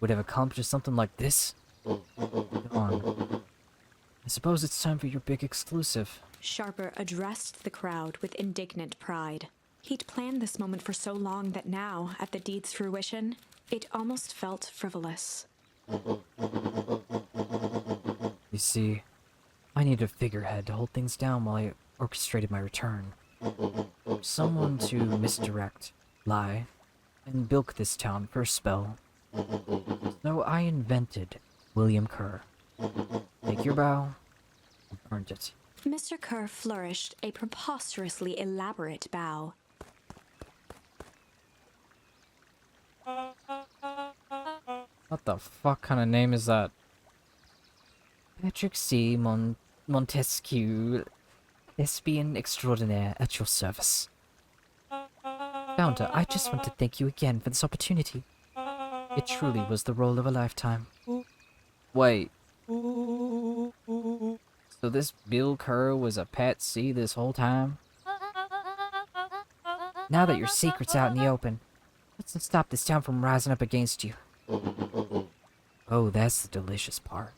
would have accomplished something like this? Go on. I suppose it's time for your big exclusive. Sharper addressed the crowd with indignant pride. He'd planned this moment for so long that now, at the deed's fruition, it almost felt frivolous. You see, I needed a figurehead to hold things down while I orchestrated my return. Someone to misdirect, lie, and bilk this town for a spell. So I invented William Kerr. Take your bow. You've earned it. Mr. Kerr flourished a preposterously elaborate bow. What the fuck kind of name is that? Patrick C. Montesquieu, lesbian extraordinaire, at your service. Founder, I just want to thank you again for this opportunity. It truly was the role of a lifetime. Wait. So this Bill Kerr was a Pat C this whole time? Now that your secret's out in the open, what's to stop this town from rising up against you? Oh, that's the delicious part.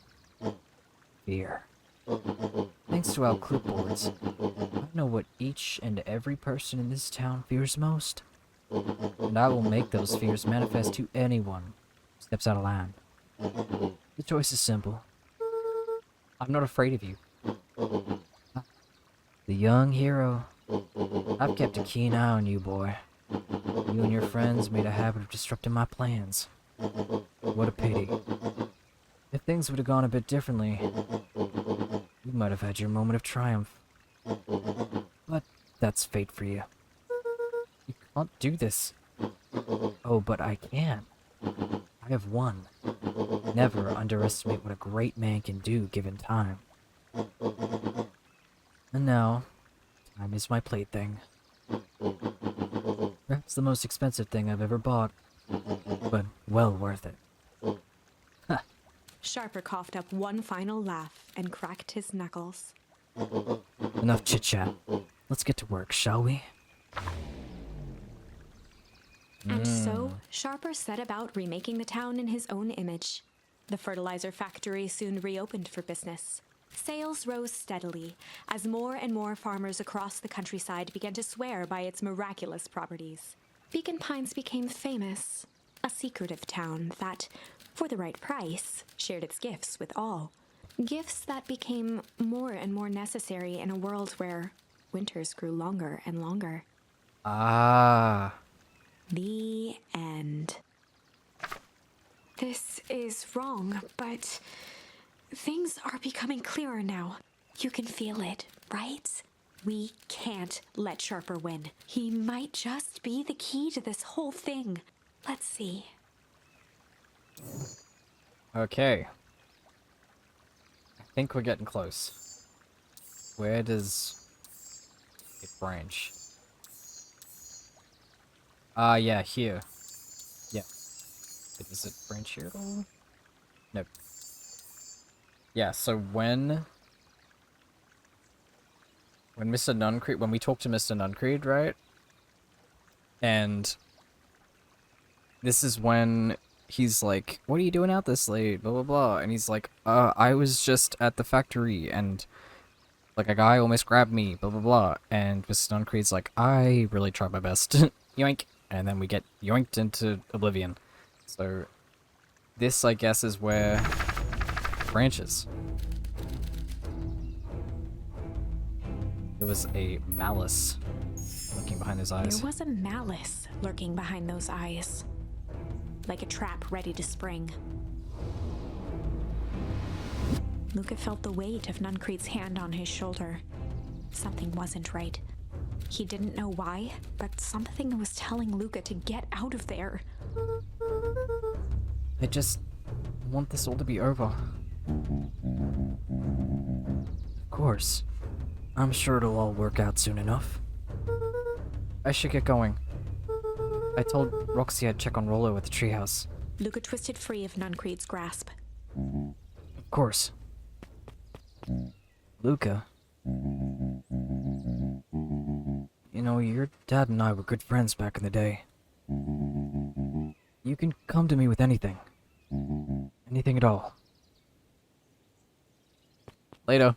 Fear. Thanks to our clipboards, I know what each and every person in this town fears most. And I will make those fears manifest to anyone who steps out of line. The choice is simple. I'm not afraid of you. The young hero. I've kept a keen eye on you, boy. You and your friends made a habit of disrupting my plans. What a pity. If things would have gone a bit differently, you might have had your moment of triumph. But that's fate for you. You can't do this. Oh, but I can. I have won. Never underestimate what a great man can do given time. And now, time is my plaything. Perhaps the most expensive thing I've ever bought, but well worth it. Sharper coughed up one final laugh and cracked his knuckles. Enough chit-chat. Let's get to work, shall we? And so, Sharper set about remaking the town in his own image. The fertilizer factory soon reopened for business. Sales rose steadily as more and more farmers across the countryside began to swear by its miraculous properties. Beacon Pines became famous, a secretive town that, for the right price, shared its gifts with all. Gifts that became more and more necessary in a world where winters grew longer and longer. Ah. The end. This is wrong, but things are becoming clearer now. You can feel it, right? We can't let Sharper win. He might just be the key to this whole thing. Let's see. Okay. I think we're getting close. Where does it branch? Yeah, here. Yeah. Does it branch here at all? Nope. Yeah, so when Mr. Nuncreed, when we talked to Mr. Nuncreed, right? And this is when he's like, what are you doing out this late? Blah, blah, blah. And he's like, I was just at the factory and like a guy almost grabbed me, blah, blah, blah. And Mr. Nuncreed's like, I really tried my best. Yoink. And then we get yoinked into oblivion. So this, I guess, is where it branches. There was a malice lurking behind his eyes. There was a malice lurking behind those eyes, like a trap ready to spring. Luca felt the weight of Nuncreed's hand on his shoulder. Something wasn't right. He didn't know why, but something was telling Luca to get out of there. I just want this all to be over. Of course. I'm sure it'll all work out soon enough. I should get going. I told Roxy I'd check on Rollo at the treehouse. Luca twisted free of Nuncreed's grasp. Of course. Luca. You know, your dad and I were good friends back in the day. You can come to me with anything. Anything at all. Later.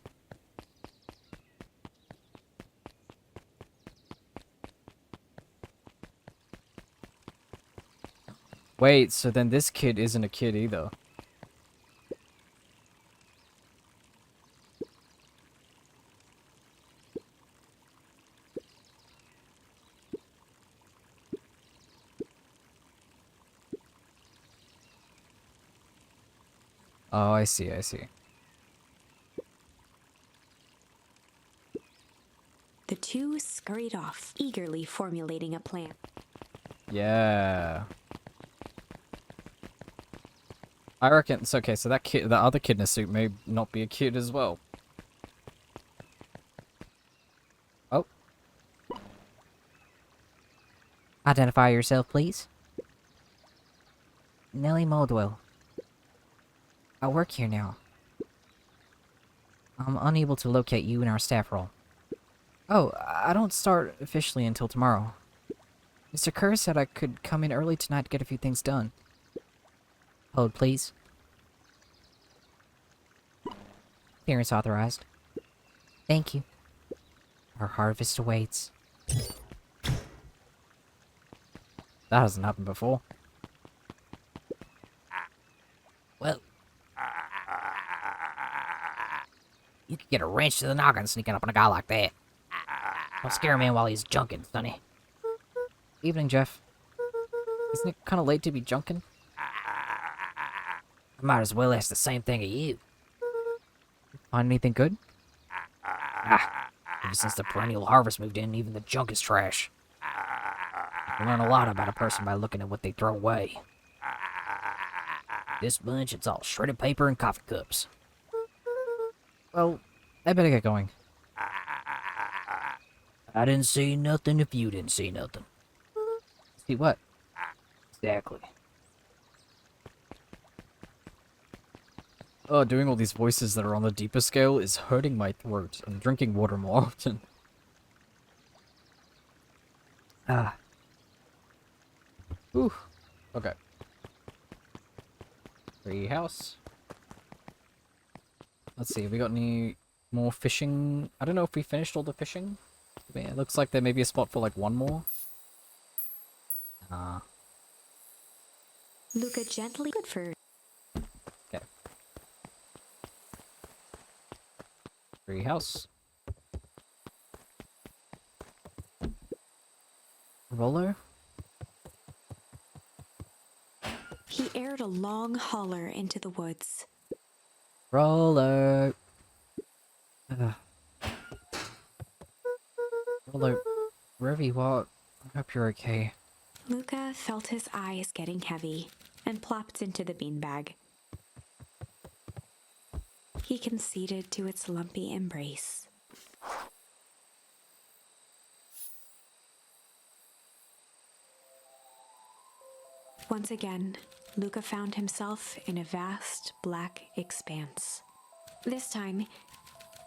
Wait, so then this kid isn't a kid either. Oh, I see, I see. The two scurried off, eagerly formulating a plan. Yeah. I reckon it's okay, so that kid, the other kid in a suit may not be a kid as well. Oh. Identify yourself, please. Nellie Moldwell. I work here now. I'm unable to locate you in our staff roll. Oh, I don't start officially until tomorrow. Mr. Kerr said I could come in early tonight to get a few things done. Hold, please. Clearance authorized. Thank you. Our harvest awaits. That hasn't happened before. Well, you could get a wrench to the noggin sneaking up on a guy like that. Don't scare a man while he's junking, Sonny. Evening, Jeff. Isn't it kind of late to be junking? I might as well ask the same thing of you. Find anything good? Ever since the perennial harvest moved in, even the junk is trash. You learn a lot about a person by looking at what they throw away. This bunch, it's all shredded paper and coffee cups. Well, I better get going. I didn't see nothing if you didn't see nothing. See what? Exactly. Oh, doing all these voices that are on the deeper scale is hurting my throat. I'm drinking water more often. Ah. Ooh. Okay. Free house. Let's see, have we got any more fishing? I don't know if we finished all the fishing. Yeah, it looks like there may be a spot for like one more. Luca gently good for Okay. Free house. Roller? He aired a long holler into the woods. Roller. Roller, wherever you are, I hope you're okay. Luca felt his eyes getting heavy and plopped into the beanbag. He conceded to its lumpy embrace. Once again, Luca found himself in a vast black expanse. This time,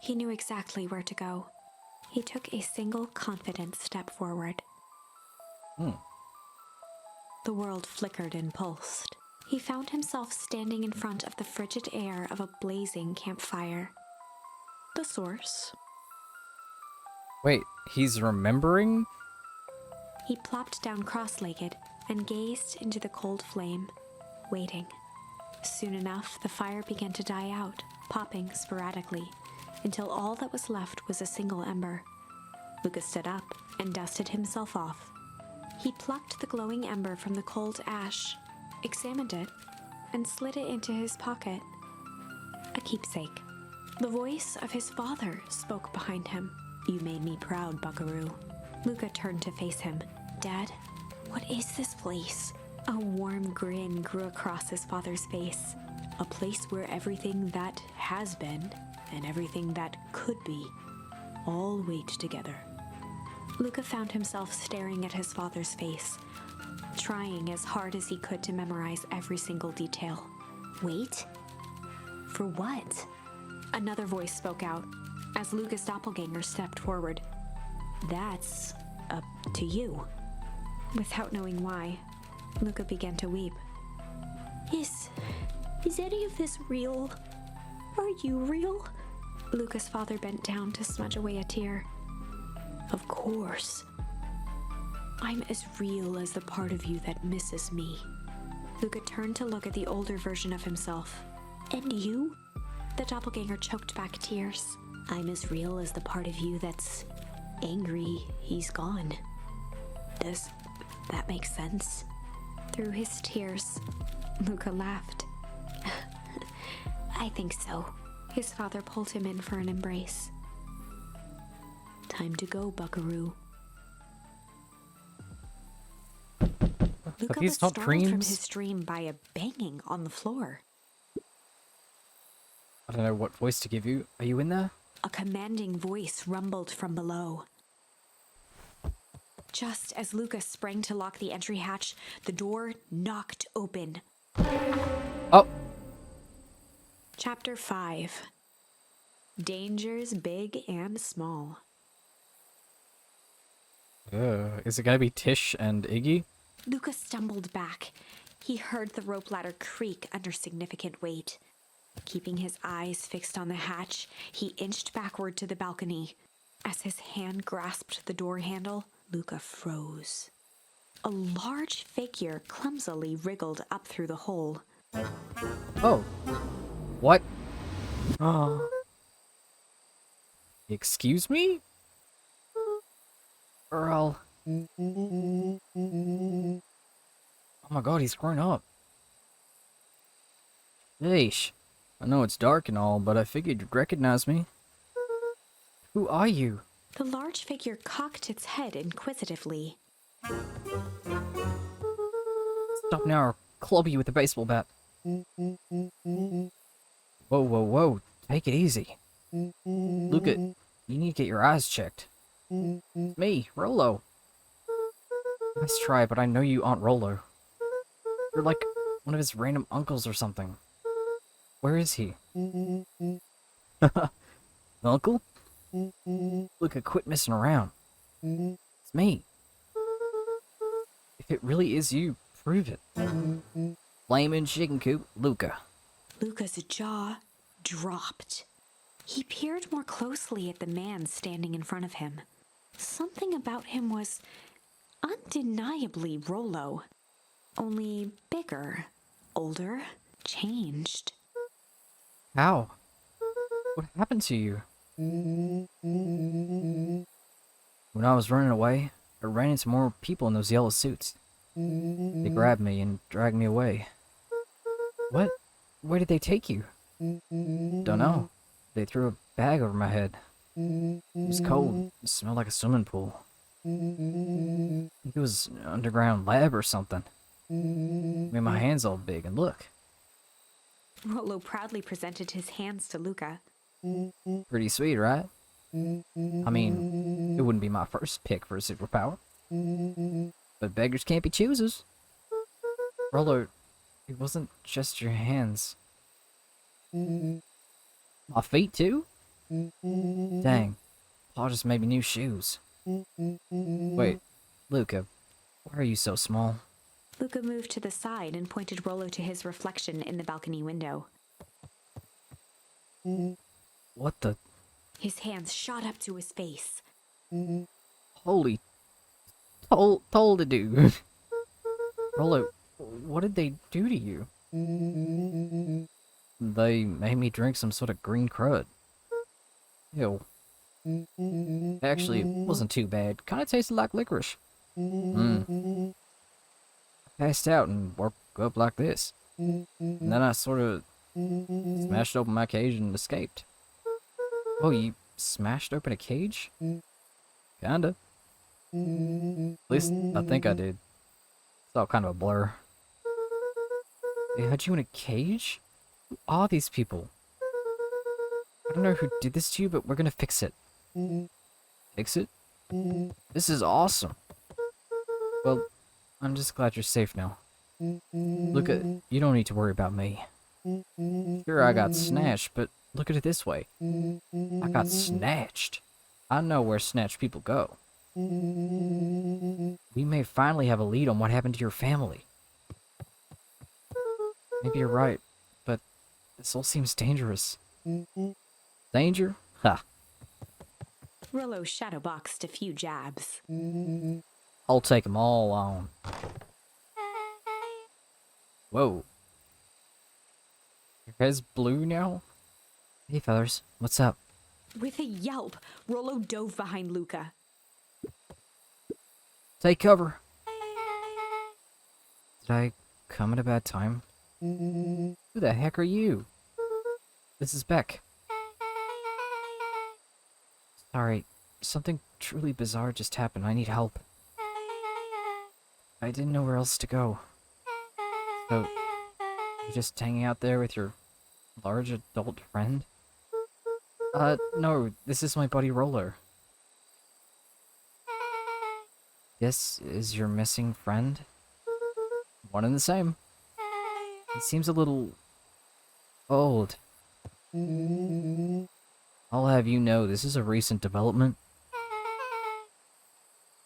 he knew exactly where to go. He took a single confident step forward. The world flickered and pulsed. He found himself standing in front of the frigid air of a blazing campfire. The source. Wait, he's remembering? He plopped down cross-legged and gazed into the cold flame, waiting. Soon enough, the fire began to die out, popping sporadically, until all that was left was a single ember. Luca stood up and dusted himself off. He plucked the glowing ember from the cold ash, examined it, and slid it into his pocket. A keepsake. The voice of his father spoke behind him. "You made me proud, Buckaroo." Luca turned to face him. "Dad, what is this place?" A warm grin grew across his father's face. "A place where everything that has been and everything that could be all wait together." Luca found himself staring at his father's face, trying as hard as he could to memorize every single detail. Wait? For what? Another voice spoke out as Luca's doppelganger stepped forward. "That's up to you." Without knowing why, Luca began to weep. Is any of this real? Are you real? Luca's father bent down to smudge away a tear. Of course. I'm as real as the part of you that misses me. Luca turned to look at the older version of himself. And you? The doppelganger choked back tears. I'm as real as the part of you that's angry he's gone. Does that make sense? Through his tears, Luca laughed. I think so. His father pulled him in for an embrace. Time to go, buckaroo. Luca was startled from his dream by a banging on the floor. I don't know what voice to give you. Are you in there? A commanding voice rumbled from below. Just as Luca sprang to lock the entry hatch, the door knocked open. Oh! Chapter 5. Dangers big and small. Is it gonna be Tish and Iggy? Luca stumbled back. He heard the rope ladder creak under significant weight. Keeping his eyes fixed on the hatch, he inched backward to the balcony. As his hand grasped the door handle, Luca froze. A large figure clumsily wriggled up through the hole. Oh. What? Oh. Excuse me? Earl. Oh my god, he's grown up. Yeesh. I know it's dark and all, but I figured you'd recognize me. Who are you? The large figure cocked its head inquisitively. Stop now or club you with a baseball bat. Whoa, whoa, whoa. Take it easy. Look at... You need to get your eyes checked. Me, Rolo. Nice try, but I know you aren't Rolo. You're like one of his random uncles or something. Where is he? Uncle? Luca, quit messing around. It's me. If it really is you, prove it. Flamin' chicken coop, Luca. Luca's jaw dropped. He peered more closely at the man standing in front of him. Something about him was undeniably Rolo. Only bigger, older, changed. How? What happened to you? When I was running away, I ran into more people in those yellow suits. They grabbed me and dragged me away. What? Where did they take you? Dunno. They threw a bag over my head. It was cold. It smelled like a swimming pool. I think it was an underground lab or something. Made my hands all big, and look. Rolo proudly presented his hands to Luca. Pretty sweet, right? I mean, it wouldn't be my first pick for a superpower. But beggars can't be choosers. Rolo, it wasn't just your hands. My feet, too? Dang. Paul just made me new shoes. Wait, Luca, why are you so small? Luca moved to the side and pointed Rolo to his reflection in the balcony window. What the? His hands shot up to his face. Holy... Told to do. Rolo, what did they do to you? They made me drink some sort of green crud. Ew. Actually, it wasn't too bad. Kinda tasted like licorice. I passed out and woke up like this. And then I sort of smashed open my cage and escaped. Oh, you smashed open a cage? Kinda. At least, I think I did. It's all kind of a blur. They had you in a cage? Who are these people? I don't know who did this to you, but we're gonna fix it. Fix it? This is awesome. Well, I'm just glad you're safe now. Look at, you don't need to worry about me. Sure, I got snatched, but look at it this way. I got snatched. I know where snatched people go. We may finally have a lead on what happened to your family. Maybe you're right, but this all seems dangerous. Danger? Ha. Rollo shadowboxed a few jabs. I'll take them all on. Whoa. Your hair's blue now? Hey, fellas. What's up? With a yelp, Rollo dove behind Luca. Take cover. Did I come at a bad time? Who the heck are you? This is Beck. Sorry, something truly bizarre just happened. I need help. I didn't know where else to go. So, you're just hanging out there with your large adult friend? No, this is my buddy Roller. This is your missing friend? One and the same. He seems a little old. I'll have you know, this is a recent development.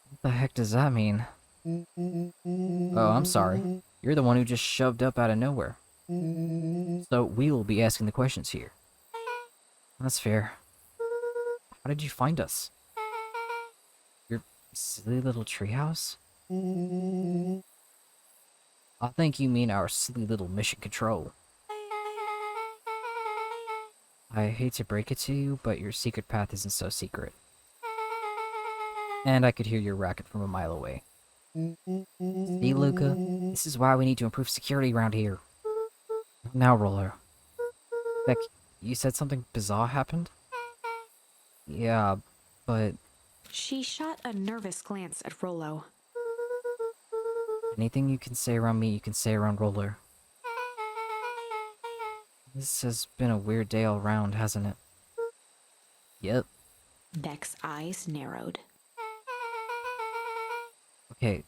What the heck does that mean? Oh, I'm sorry. You're the one who just shoved up out of nowhere. So we'll be asking the questions here. That's fair. How did you find us? Your silly little treehouse? I think you mean our silly little mission control. I hate to break it to you, but your secret path isn't so secret. And I could hear your racket from a mile away. See, Luca? This is why we need to improve security around here. Now, Roller. Beck, you said something bizarre happened? Yeah, but... She shot a nervous glance at Rollo. Anything you can say around me, you can say around Roller. This has been a weird day all around, hasn't it? Yep. Beck's eyes narrowed. Okay,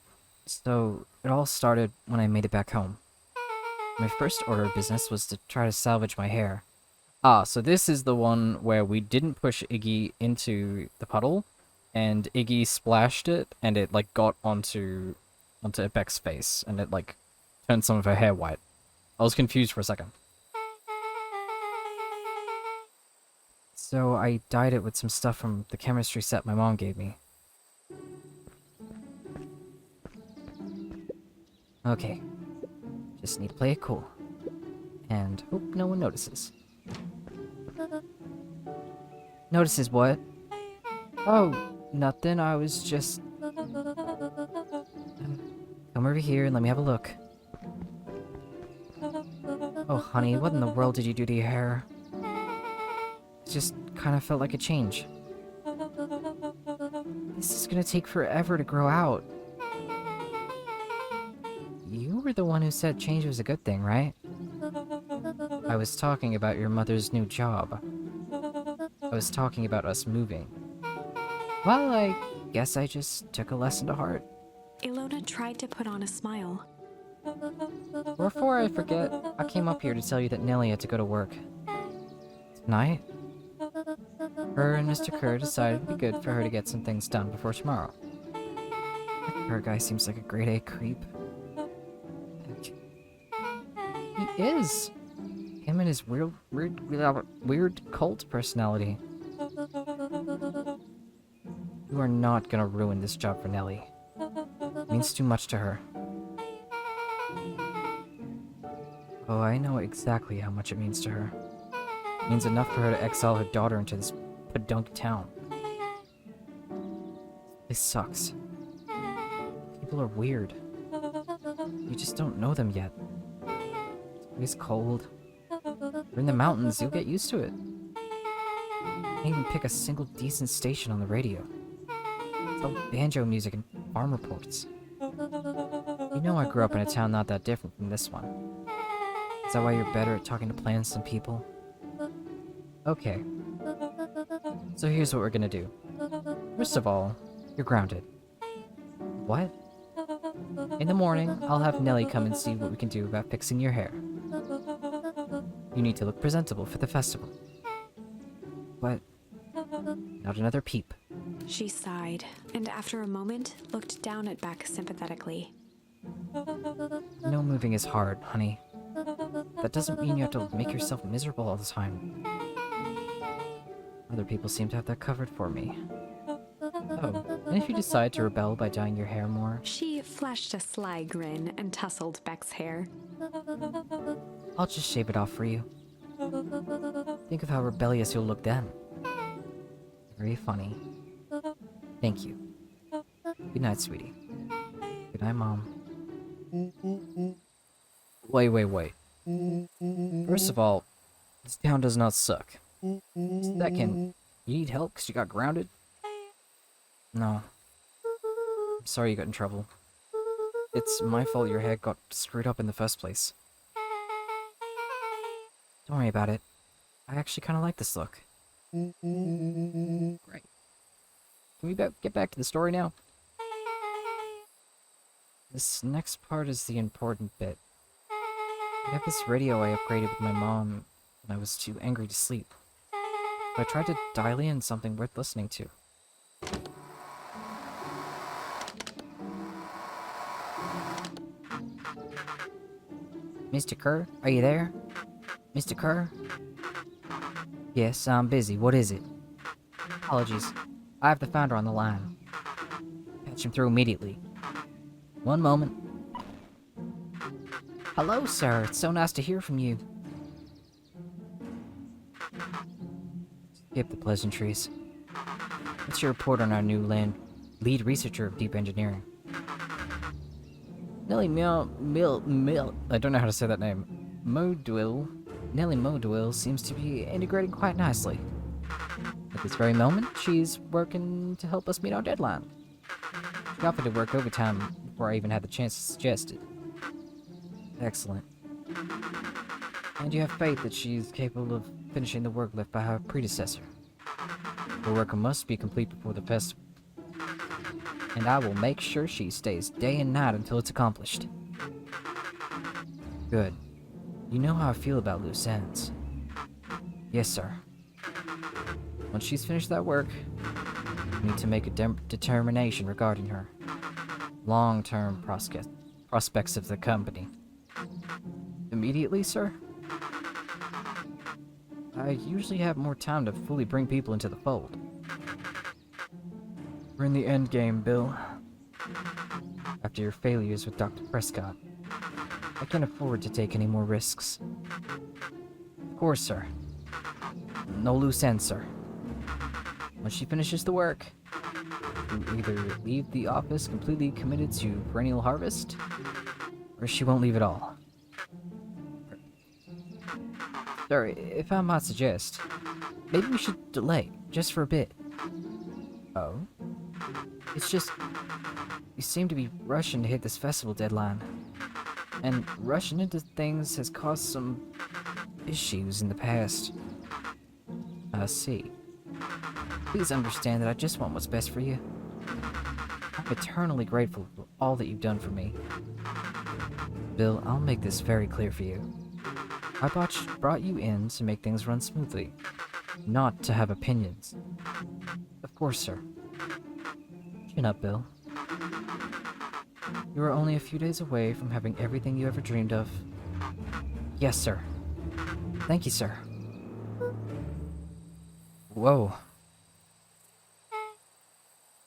so it all started when I made it back home. My first order of business was to try to salvage my hair. Ah, so this is the one where we didn't push Iggy into the puddle, and Iggy splashed it, and it, like, got onto Beck's face, and it, like, turned some of her hair white. I was confused for a second. So I dyed it with some stuff from the chemistry set my mom gave me. Okay. Just need to play it cool. And hope no one notices. Notices what? Oh, nothing. I was just... Come over here and let me have a look. Oh, honey, what in the world did you do to your hair? It just kind of felt like a change. This is gonna take forever to grow out. You were the one who said change was a good thing, right? I was talking about your mother's new job. I was talking about us moving. Well, I guess I just took a lesson to heart. Ilona tried to put on a smile. Before I forget, I came up here to tell you that Nellie had to go to work. Tonight? Her and Mr. Kerr decided it'd be good for her to get some things done before tomorrow. That Kerr guy seems like a grade A creep. He is! Him and his weird cult personality. You are not gonna ruin this job for Nellie. It means too much to her. Oh, I know exactly how much it means to her. It means enough for her to exile her daughter into this podunk town. This sucks. People are weird. You just don't know them yet. It's cold. We're in the mountains, you'll get used to it. Can't even pick a single decent station on the radio. It's all banjo music and farm reports. You know I grew up in a town not that different from this one. Is that why you're better at talking to plants than people? Okay. So here's what we're gonna do. First of all, you're grounded. What? In the morning, I'll have Nellie come and see what we can do about fixing your hair. You need to look presentable for the festival. But not another peep. She sighed, and after a moment, looked down at Beck sympathetically. No, moving is hard, honey. That doesn't mean you have to make yourself miserable all the time. Other people seem to have that covered for me. Oh, and if you decide to rebel by dyeing your hair more, She flashed a sly grin and tousled Beck's hair. I'll just shave it off for you. Think of how rebellious you'll look then. Very funny. Thank you. Good night, sweetie. Good night, Mom. Wait. First of all, this town does not suck. Second, you need help because you got grounded? No. I'm sorry you got in trouble. It's my fault your head got screwed up in the first place. Don't worry about it. I actually kind of like this look. Great. Can we get back to the story now? This next part is the important bit. I have this radio I upgraded with my mom when I was too angry to sleep. So I tried to dial in something worth listening to. Mr. Kerr, are you there? Mr. Kerr? Yes, I'm busy. What is it? Apologies. I have the founder on the line. Patch him through immediately. One moment. Hello, sir. It's so nice to hear from you. Skip the pleasantries. What's your report on our new lead researcher of deep engineering? Nellie I don't know how to say that name. Nellie Modwill seems to be integrating quite nicely. At this very moment, she's working to help us meet our deadline. She offered to work overtime before I even had the chance to suggest it. Excellent. And you have faith that she's capable of finishing the work left by her predecessor. Her work must be complete before the festival. And I will make sure she stays day and night until it's accomplished. Good. You know how I feel about loose ends. Yes, sir. Once she's finished that work, we need to make a determination regarding her long-term prospects of the company. Immediately, sir? I usually have more time to fully bring people into the fold. We're in the end game, Bill. After your failures with Dr. Prescott, I can't afford to take any more risks. Of course, sir. No loose ends, sir. When she finishes the work, you either leave the office completely committed to perennial harvest, or she won't leave at all. Sir, if I might suggest, maybe we should delay, just for a bit. Oh? It's just, you seem to be rushing to hit this festival deadline. And rushing into things has caused some issues in the past. I see. Please understand that I just want what's best for you. I'm eternally grateful for all that you've done for me. Bill, I'll make this very clear for you. I brought you in to make things run smoothly, not to have opinions. Of course, sir. Chin up, Bill. You are only a few days away from having everything you ever dreamed of. Yes, sir. Thank you, sir. Whoa.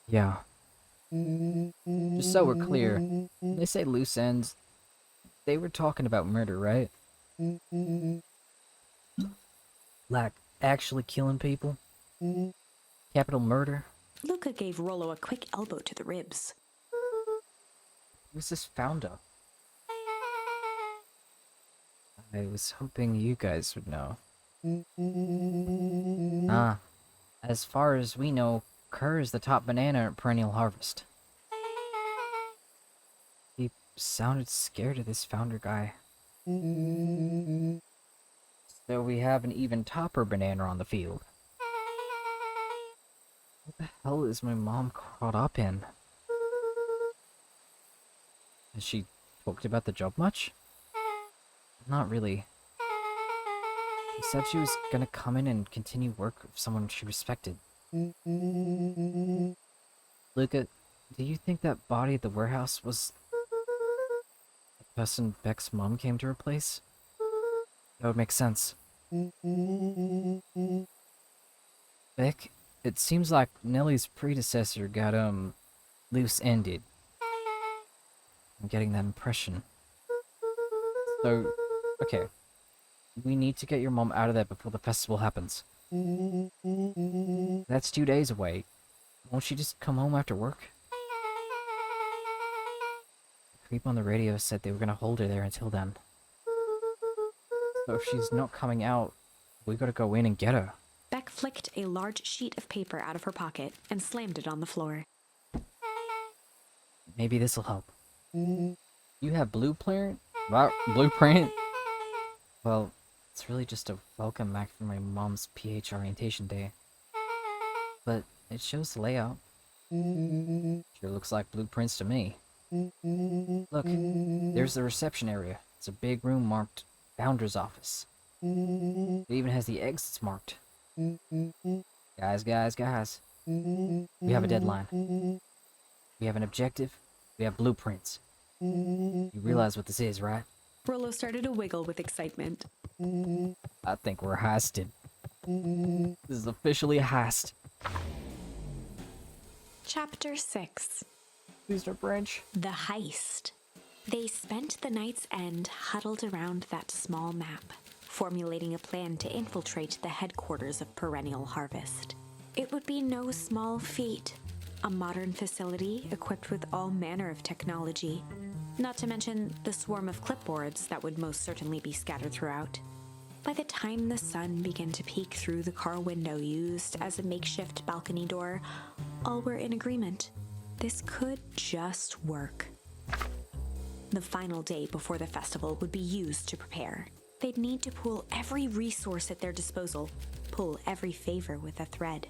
Yeah. Just so we're clear, when they say loose ends, they were talking about murder, right? Like, actually killing people? Capital murder? Luca gave Rollo a quick elbow to the ribs. Who's this founder? I was hoping you guys would know. As far as we know, Kerr is the top banana at perennial harvest. He sounded scared of this founder guy. So we have an even topper banana on the field. What the hell is my mom caught up in? Has she talked about the job much? Not really. She said she was gonna come in and continue work with someone she respected. Luca, do you think that body at the warehouse was the person Beck's mom came to replace? That would make sense. Beck, it seems like Nellie's predecessor got, loose-ended. I'm getting that impression. So, okay. We need to get your mom out of there before the festival happens. That's 2 days away. Won't she just come home after work? The creep on the radio said they were gonna hold her there until then. So if she's not coming out, we gotta go in and get her. Beck flicked a large sheet of paper out of her pocket and slammed it on the floor. Maybe this'll help. You have blueprint? Blueprint? Well, it's really just a welcome mat for my mom's PH orientation day. But it shows the layout. Sure looks like blueprints to me. Look, there's the reception area. It's a big room marked Founder's Office. It even has the exits marked. Guys. We have a deadline. We have an objective. We have blueprints. You realize what this is, right? Rollo started to wiggle with excitement. I think we're heisted. This is officially a heist. Chapter 6. Please don't branch. The Heist. They spent the night's end huddled around that small map, formulating a plan to infiltrate the headquarters of Perennial Harvest. It would be no small feat. A modern facility equipped with all manner of technology, not to mention the swarm of clipboards that would most certainly be scattered throughout. By the time the sun began to peek through the car window used as a makeshift balcony door, all were in agreement. This could just work. The final day before the festival would be used to prepare. They'd need to pool every resource at their disposal, pull every favor with a thread.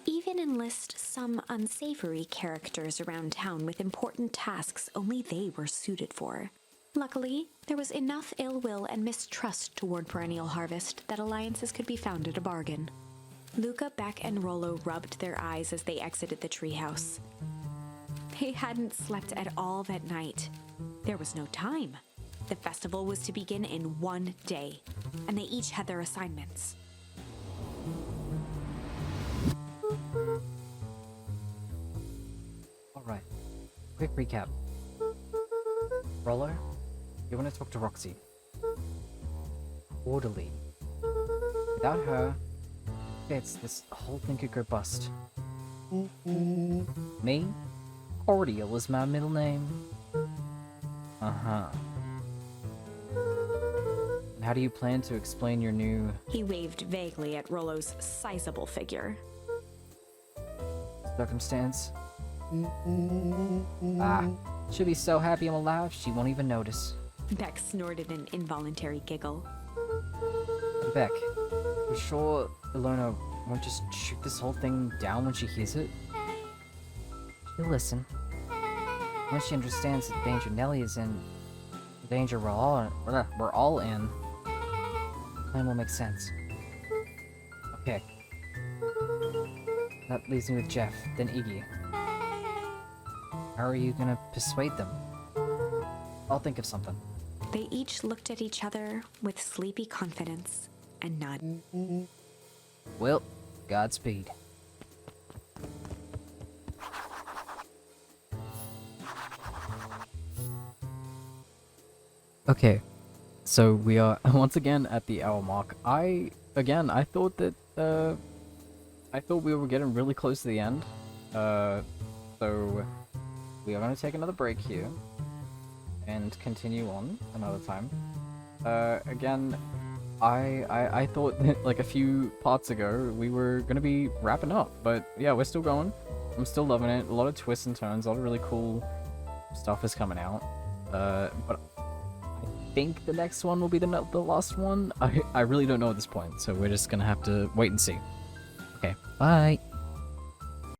Even enlist some unsavory characters around town with important tasks only they were suited for. Luckily, there was enough ill will and mistrust toward Perennial Harvest that alliances could be found at a bargain. Luca, Beck, and Rollo rubbed their eyes as they exited the treehouse. They hadn't slept at all that night. There was no time. The festival was to begin in 1 day, and they each had their assignments. Alright, quick recap. Rollo, you want to talk to Roxy. Orderly. Without her, this whole thing could go bust. Me? Cordial is my middle name. Uh-huh. And how do you plan to explain your new... He waved vaguely at Rollo's sizable figure. circumstance? She'll be so happy I'm alive, she won't even notice. Beck snorted an involuntary giggle. Beck, you sure Ilona won't just shoot this whole thing down when she hears it? She'll listen. Once she understands the danger Nellie is in, the danger we're all in, the plan will make sense. Okay. That leaves me with Jeff, then Iggy. How are you gonna persuade them? I'll think of something. They each looked at each other with sleepy confidence and nodded. Well, Godspeed. Okay, so we are once again at the hour mark. I thought that we were getting really close to the end. So we are going to take another break here and continue on another time. Again, I thought that like a few parts ago we were going to be wrapping up, but yeah, we're still going. I'm still loving it. A lot of twists and turns, a lot of really cool stuff is coming out. But I think the next one will be the last one. I really don't know at this point, so we're just gonna have to wait and see. Okay, bye.